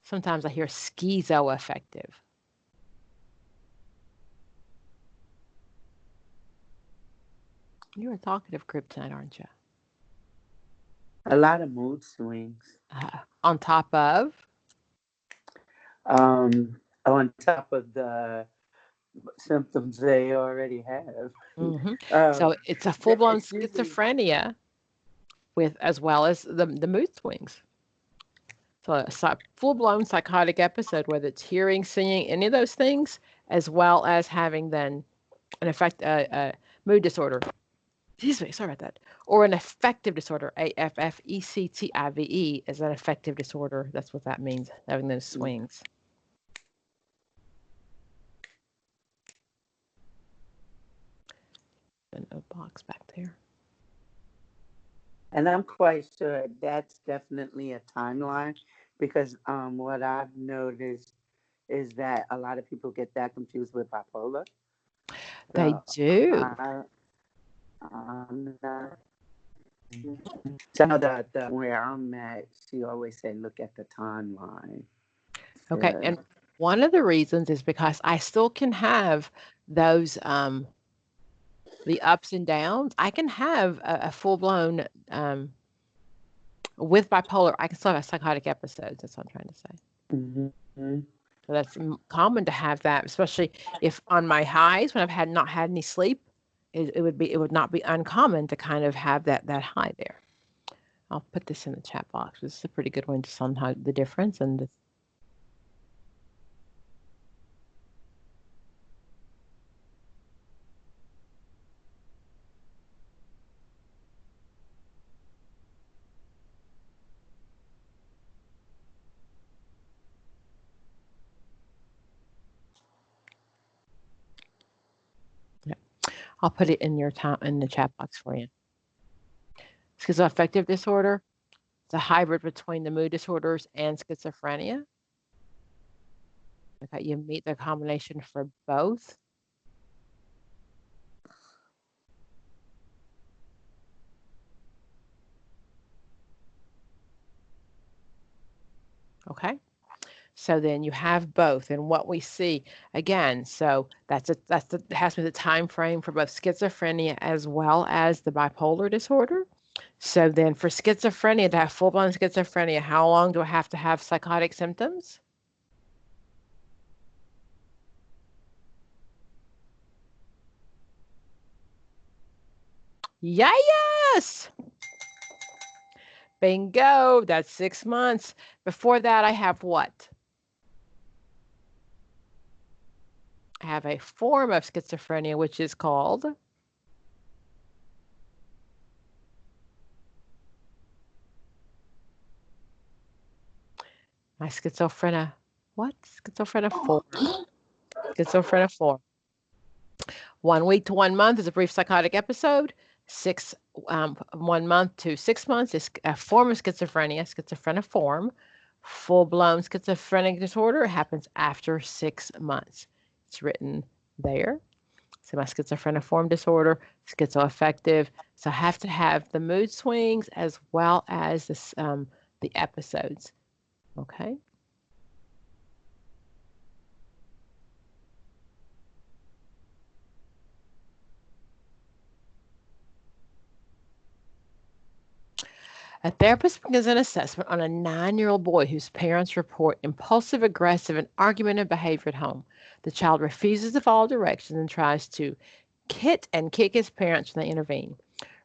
Sometimes I hear schizoaffective. You're a talkative group tonight, aren't you? A lot of mood swings. On top of? On top of the symptoms they already have. So it's a full-blown schizophrenia as well as the mood swings. So a full-blown psychotic episode, whether it's hearing, seeing, any of those things, as well as having then a mood disorder. Excuse me, sorry about that. Or an affective disorder, affective is an affective disorder. That's what that means, having those swings. A box back there. And I'm quite sure that's definitely a timeline, because what I've noticed is that a lot of people get that confused with bipolar. They do. So I know that where I'm at, she always said, look at the timeline. Okay, and one of the reasons is because I still can have those the ups and downs. I can have a full-blown with bipolar. I can still have psychotic episodes. That's what I'm trying to say. So that's common to have that, especially if on my highs when I've not had any sleep. It would not be uncommon to kind of have that high there. I'll put this in the chat box. This is a pretty good one to somehow the difference and the. I'll put it in the chat box for you. Schizoaffective disorder. It's a hybrid between the mood disorders and schizophrenia. Okay, you meet the combination for both. Okay. So then you have both, and what we see again. So has to be the time frame for both schizophrenia as well as the bipolar disorder. So then, for schizophrenia, to have full-blown schizophrenia, how long do I have to have psychotic symptoms? Yes. Bingo. That's 6 months. Before that, I have what? I have a form of schizophrenia, which is called my schizophrenia. What? Schizophrenia 4. Schizophrenia 4. 1 week to 1 month is a brief psychotic episode. 1 month to 6 months is a form of schizophrenia, schizophrenia form. Full-blown schizophrenic disorder happens after 6 months. It's written there. So my schizophrenia form disorder, schizoaffective, So I have to have the mood swings as well as this, the episodes. Okay. A therapist begins an assessment on a 9-year-old boy whose parents report impulsive, aggressive, and argumentative behavior at home. The child refuses to follow directions and tries to hit and kick his parents when they intervene.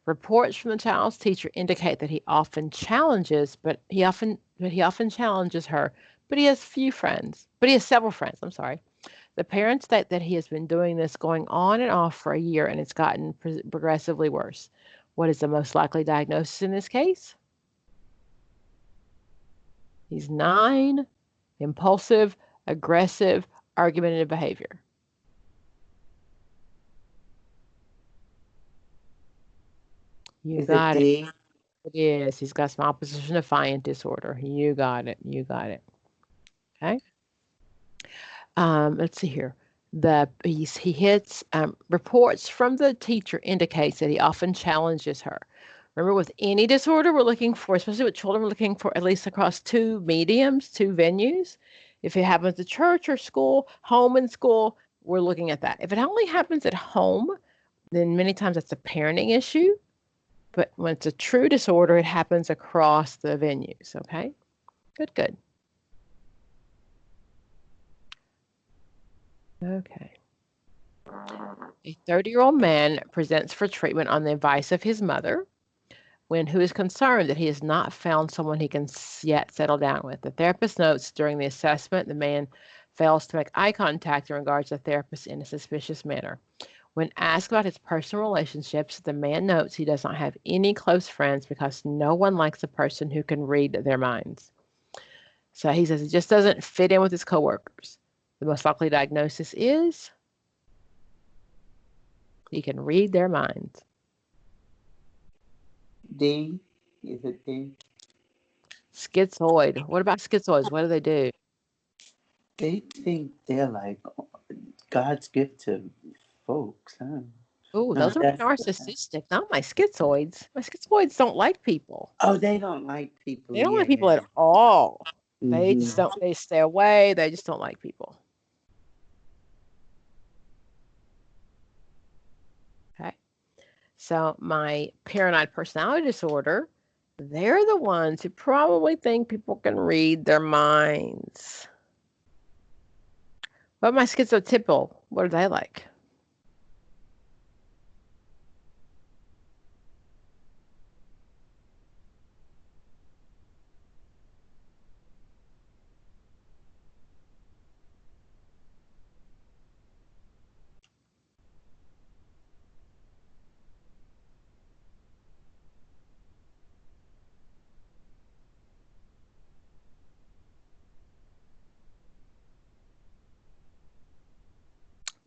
Reports from the child's teacher indicate that he often challenges her, but he has few friends. But he has several friends. I'm sorry. The parents state that he has been doing this going on and off for a year, and it's gotten progressively worse. What is the most likely diagnosis in this case? He's 9, impulsive, aggressive, argumentative behavior. You got it. It is. He's got some opposition defiant disorder. You got it. You got it. Okay. Let's see here. He hits reports from the teacher indicates that he often challenges her. Remember, with any disorder, we're looking for, especially with children, we're looking for at least across 2 mediums, 2 venues. If it happens at church or school, home and school, we're looking at that. If it only happens at home, then many times that's a parenting issue. But when it's a true disorder, it happens across the venues. Okay, good. Okay. A 30-year-old man presents for treatment on the advice of his mother, who is concerned that he has not found someone he can yet settle down with. The therapist notes during the assessment, the man fails to make eye contact and regards the therapist in a suspicious manner. When asked about his personal relationships, the man notes he does not have any close friends because no one likes a person who can read their minds. So he says he just doesn't fit in with his coworkers. The most likely diagnosis is he can read their minds. D? Is it D? Schizoid. What about schizoids? What do they do? They think they're like God's gift to folks, huh? Oh, those are narcissistic, not my schizoids. My schizoids don't like people. Oh, they don't like people. They don't like people at all. They Mhm. just don't, they stay away. They just don't like people. Okay. So my paranoid personality disorder, they're the ones who probably think people can read their minds. But my schizotypal, what are they like?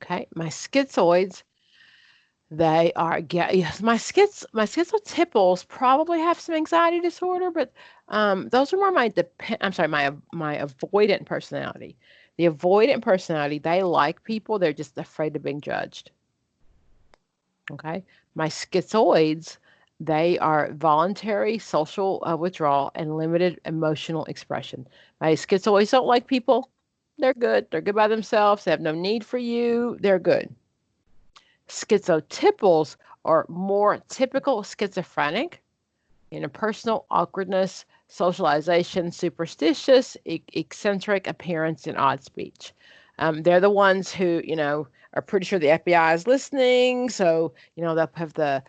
Okay, my schizoids, they are, yes, my schizotypals probably have some anxiety disorder, but those are more my avoidant personality. The avoidant personality, they like people, they're just afraid of being judged. Okay, my schizoids, they are voluntary social withdrawal and limited emotional expression. My schizoids don't like people. They're good. They're good by themselves. They have no need for you. They're good. Schizotypals are more typical schizophrenic, interpersonal awkwardness, socialization, superstitious, eccentric appearance, and odd speech. They're the ones who, are pretty sure the FBI is listening. So, they'll have the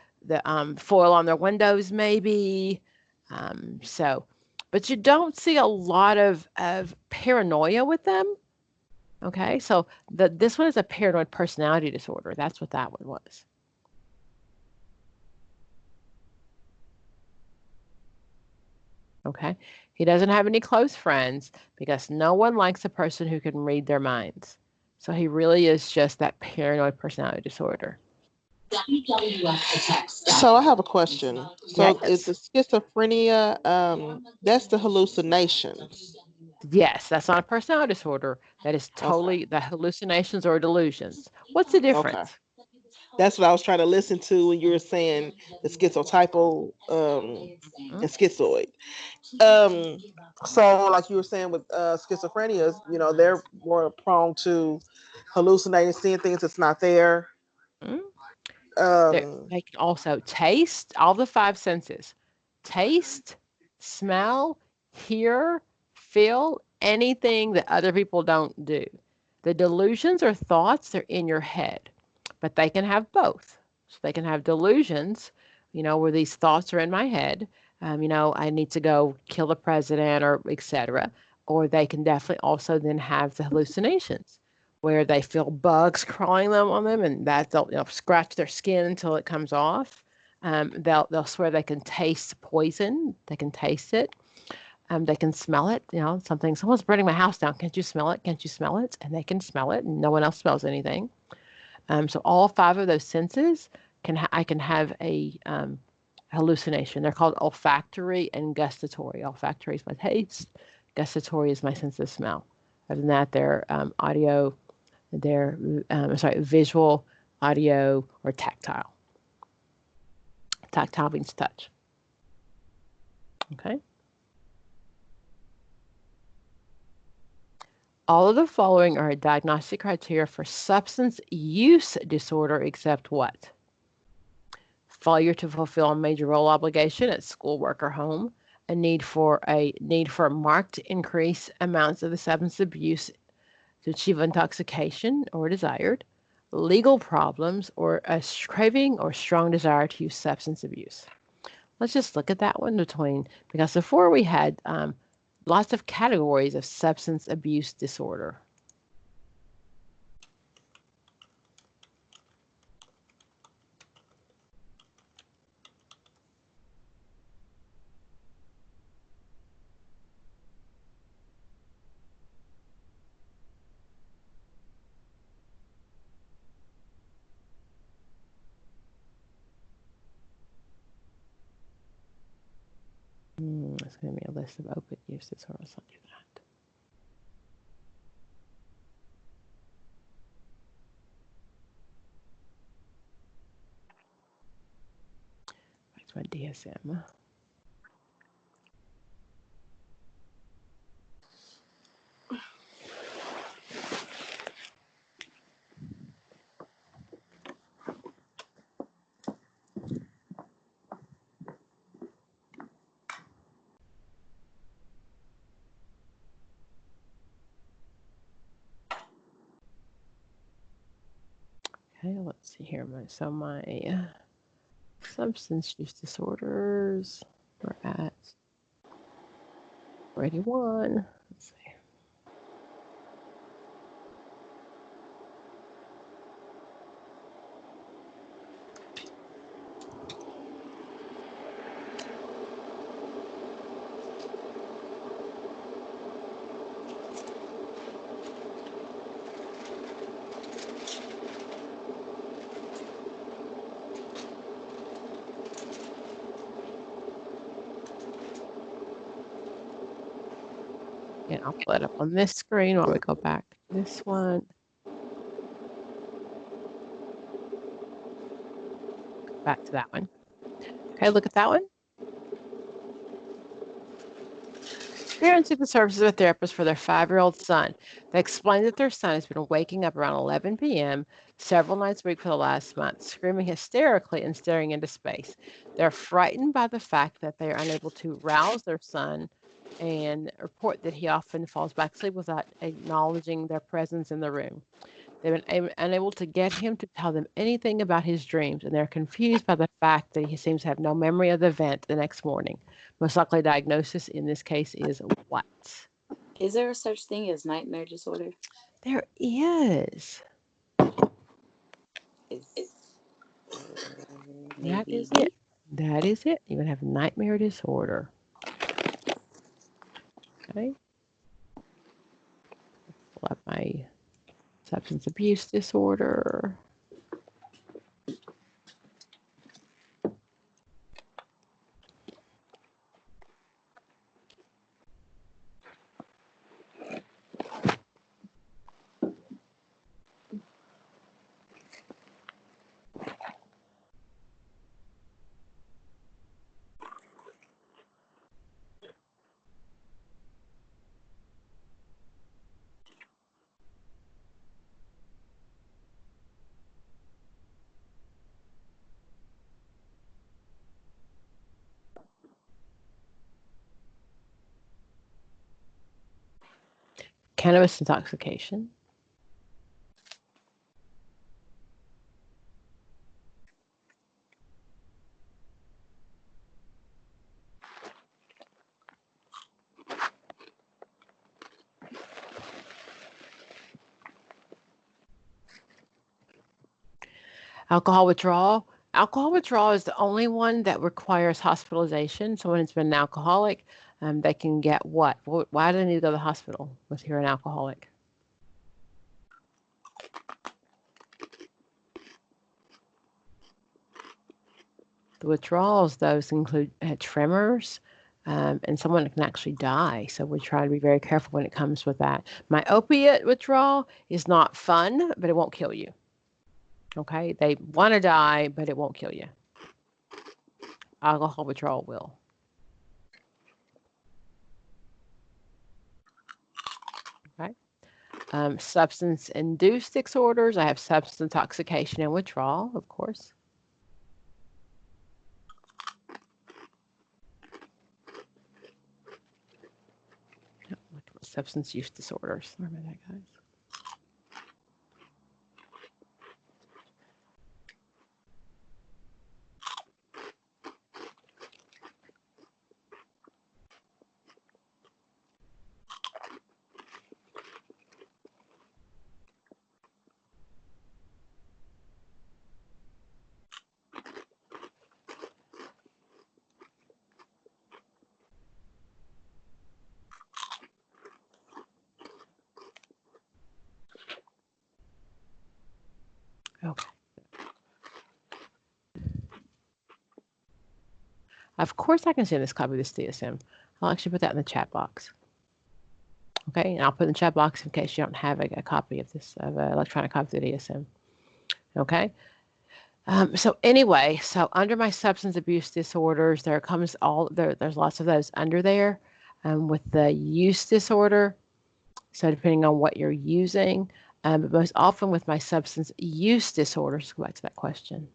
foil on their windows maybe. But you don't see a lot of paranoia with them. Okay, so this one is a paranoid personality disorder. That's what that one was. Okay, he doesn't have any close friends because no one likes a person who can read their minds. So he really is just that paranoid personality disorder. So I have a question. So is the schizophrenia, that's the hallucinations? Yes, that's not a personality disorder. That is totally the hallucinations or delusions. What's the difference? That's what I was trying to listen to when you were saying the schizotypal and schizoid. So like you were saying with schizophrenia, you know, they're more prone to hallucinating, seeing things that's not there. They can also taste, all the five senses: taste, smell, hear, feel, anything that other people don't do. The delusions or thoughts, they're in your head, but they can have both. So they can have delusions, you know, where these thoughts are in my head, you know, I need to go kill the president or etc. Or they can definitely also then have the hallucinations where they feel bugs crawling on them, and that they'll, you know, scratch their skin until it comes off. They'll swear they can taste poison. They can taste it. They can smell it. You know, someone's burning my house down. Can't you smell it? Can't you smell it? And they can smell it, and no one else smells anything. So all five of those senses I can have a hallucination. They're called olfactory and gustatory. Olfactory is my taste. Gustatory is my sense of smell. Other than that, they're audio. They're visual, audio, or tactile. Tactile means touch. Okay. All of the following are diagnostic criteria for substance use disorder, except what? Failure to fulfill a major role obligation at school, work, or home. A need for marked increase amounts of the substance abuse to achieve intoxication or desired, legal problems, or a craving or strong desire to use substance abuse. Let's just look at that one because before we had lots of categories of substance abuse disorder. It's going to be a list of opiate use disorders. I'll do that. Back to my DSM. Okay, let's see here. My substance use disorders, we're at 81. Let's see. And I'll pull it up on this screen while we go back to this one. Back to that one. Okay, look at that one. Parents seek the services of a therapist for their 5-year-old son. They explain that their son has been waking up around 11 p.m. several nights a week for the last month, screaming hysterically and staring into space. They're frightened by the fact that they are unable to rouse their son and report that he often falls back asleep without acknowledging their presence in the room. They've been unable to get him to tell them anything about his dreams, and they're confused by the fact that he seems to have no memory of the event the next morning. Most likely diagnosis in this case is what? Is there a such thing as nightmare disorder? There is. That is it. That is it. You would have nightmare disorder. Okay. Pull up my substance abuse disorder. cannabis intoxication, alcohol withdrawal. Alcohol withdrawal is the only one that requires hospitalization. Someone who's been an alcoholic, they can get what? Why do they need to go to the hospital if you're an alcoholic? The withdrawals, those include tremors, and someone can actually die. So we try to be very careful when it comes with that. My opiate withdrawal is not fun, but it won't kill you. Okay, they want to die, but it won't kill you. Alcohol withdrawal will. Okay. Substance-induced disorders. I have substance intoxication and withdrawal, of course. Substance use disorders. Sorry about that, guys. Okay. Of course, I can send this copy of this DSM. I'll actually put that in the chat box. Okay, and I'll put in the chat box in case you don't have a copy of this, of an electronic copy of the DSM. Okay. So anyway, so under my substance abuse disorders, there's lots of those under there. With the use disorder, so depending on what you're using, but most often with my substance use disorders, go back to that question.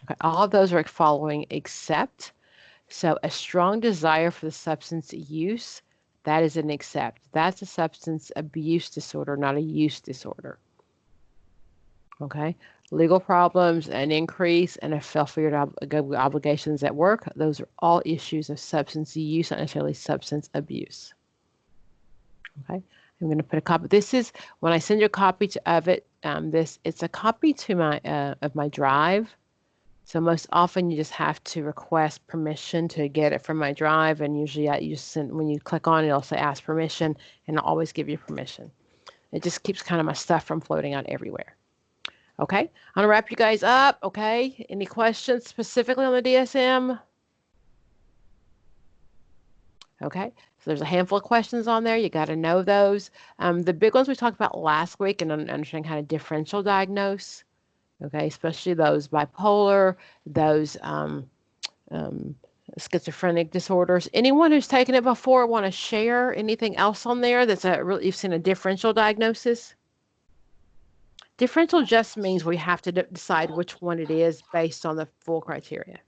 Okay, all of those are following except. So a strong desire for the substance use, that is an except. That's a substance abuse disorder, not a use disorder. Okay. Legal problems, an increase, and a fulfilled obligations at work. Those are all issues of substance use, not necessarily substance abuse. Okay. I'm going to put a copy. This is when I send you a copy of it. It's a copy to my of my drive. So most often you just have to request permission to get it from my drive, and usually you just send, when you click on it, it'll say ask permission, and I'll always give you permission. It just keeps kind of my stuff from floating out everywhere. Okay, I'm gonna wrap you guys up. Okay, any questions specifically on the DSM? Okay, so there's a handful of questions on there. You got to know those. The big ones we talked about last week, and understanding how to differential diagnose. Okay, especially those bipolar, those schizophrenic disorders. Anyone who's taken it before want to share anything else on there that's you've seen a differential diagnosis? Differential just means we have to decide which one it is based on the full criteria.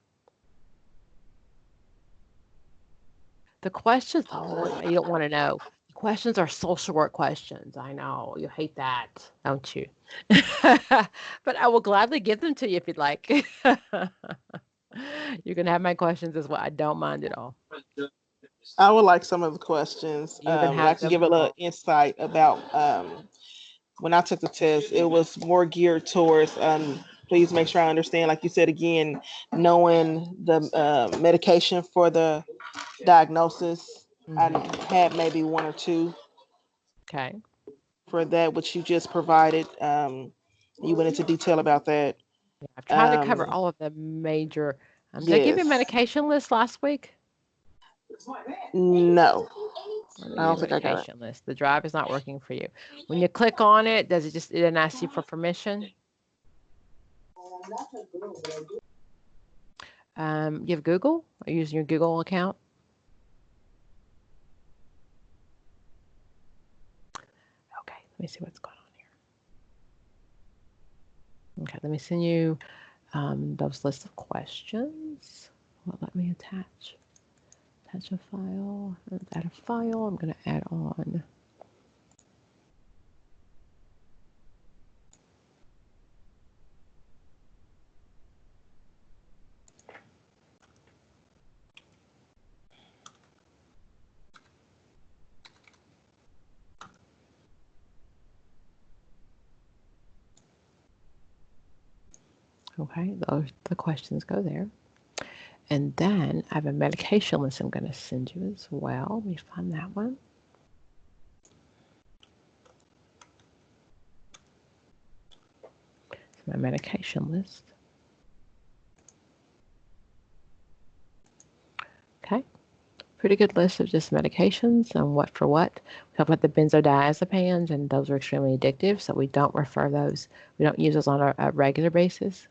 The questions, oh, you don't want to know. The questions are social work questions. I know, you hate that, don't you? But I will gladly give them to you if you'd like. You can have my questions as well. I don't mind at all. I would like some of the questions. I can give a little insight about when I took the test. It was more geared towards, please make sure I understand, like you said again, knowing the medication for the diagnosis. I had maybe one or two. Okay. For that, which you just provided. You went into detail about that. Yeah, I've tried to cover all of the major. Did I give you a medication list last week? No. I don't think I got it. Medication list. The drive is not working for you. When you click on it, does it didn't ask you for permission? You have Google? Are you using your Google account? Okay, let me see what's going on here. Okay, let me send you those lists of questions. Well, let me attach Attach a file. Let's add a file. I'm going to add on. Okay, the questions go there. And then I have a medication list I'm going to send you as well. Let me find that one. It's my medication list. Okay, pretty good list of just medications and what for what. We talk about the benzodiazepines, and those are extremely addictive, so we don't refer those. We don't use those on a regular basis.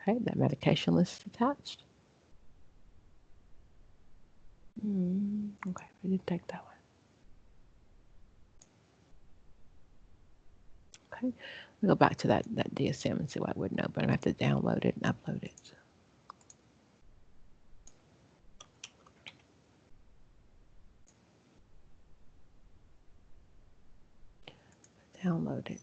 Okay, that medication list is attached. Okay, we did take that one. Okay, we'll go back to that DSM and see what I would know, but I'm going to have to download it and upload it. Download it.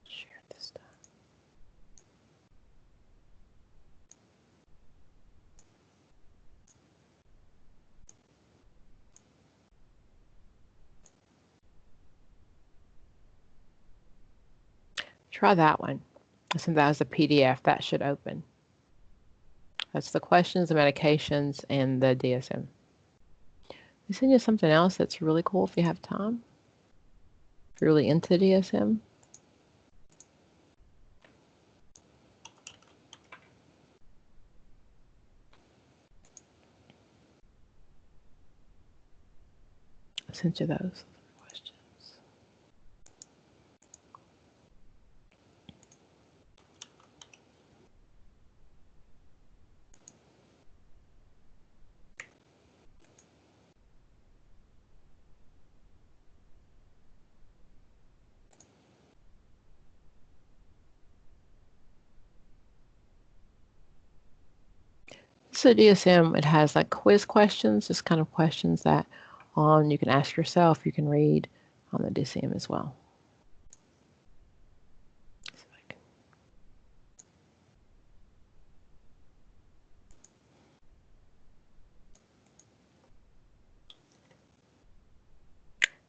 Share this stuff. Try that one. I sent that as a PDF. That should open. That's the questions, the medications, and the DSM. We send you something else that's really cool if you have time. If you're really into DSM. I sent you those questions. So DSM, it has like quiz questions, just kind of questions that you can ask yourself, you can read on the DSM as well.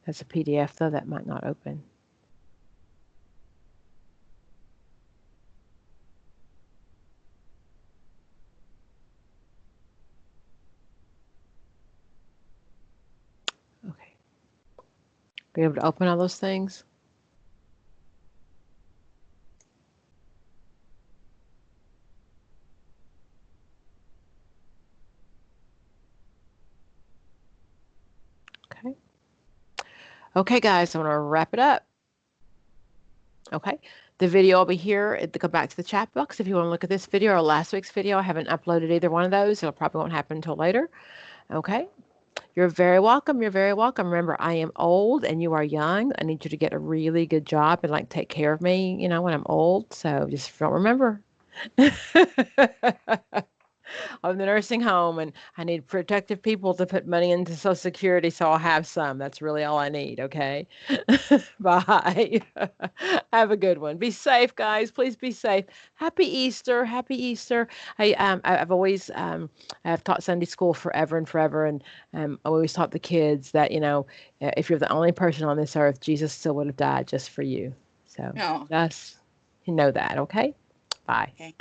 That's a PDF though, that might not open. Okay. Be able to open all those things? Okay. Okay, guys, I'm going to wrap it up. Okay. The video will be here. Go back to the chat box if you want to look at this video or last week's video. I haven't uploaded either one of those, so it probably won't happen until later. Okay. You're very welcome. You're very welcome. Remember, I am old and you are young. I need you to get a really good job and like take care of me, you know, when I'm old. So just don't remember. I'm in the nursing home and I need protective people to put money into Social Security so I'll have some. That's really all I need, okay? Bye. Have a good one. Be safe, guys. Please be safe. Happy Easter. Happy Easter. I've always I've taught Sunday school forever and forever, and I always taught the kids that, you know, if you're the only person on this earth, Jesus still would have died just for you. So just you know that, okay? Bye. Okay.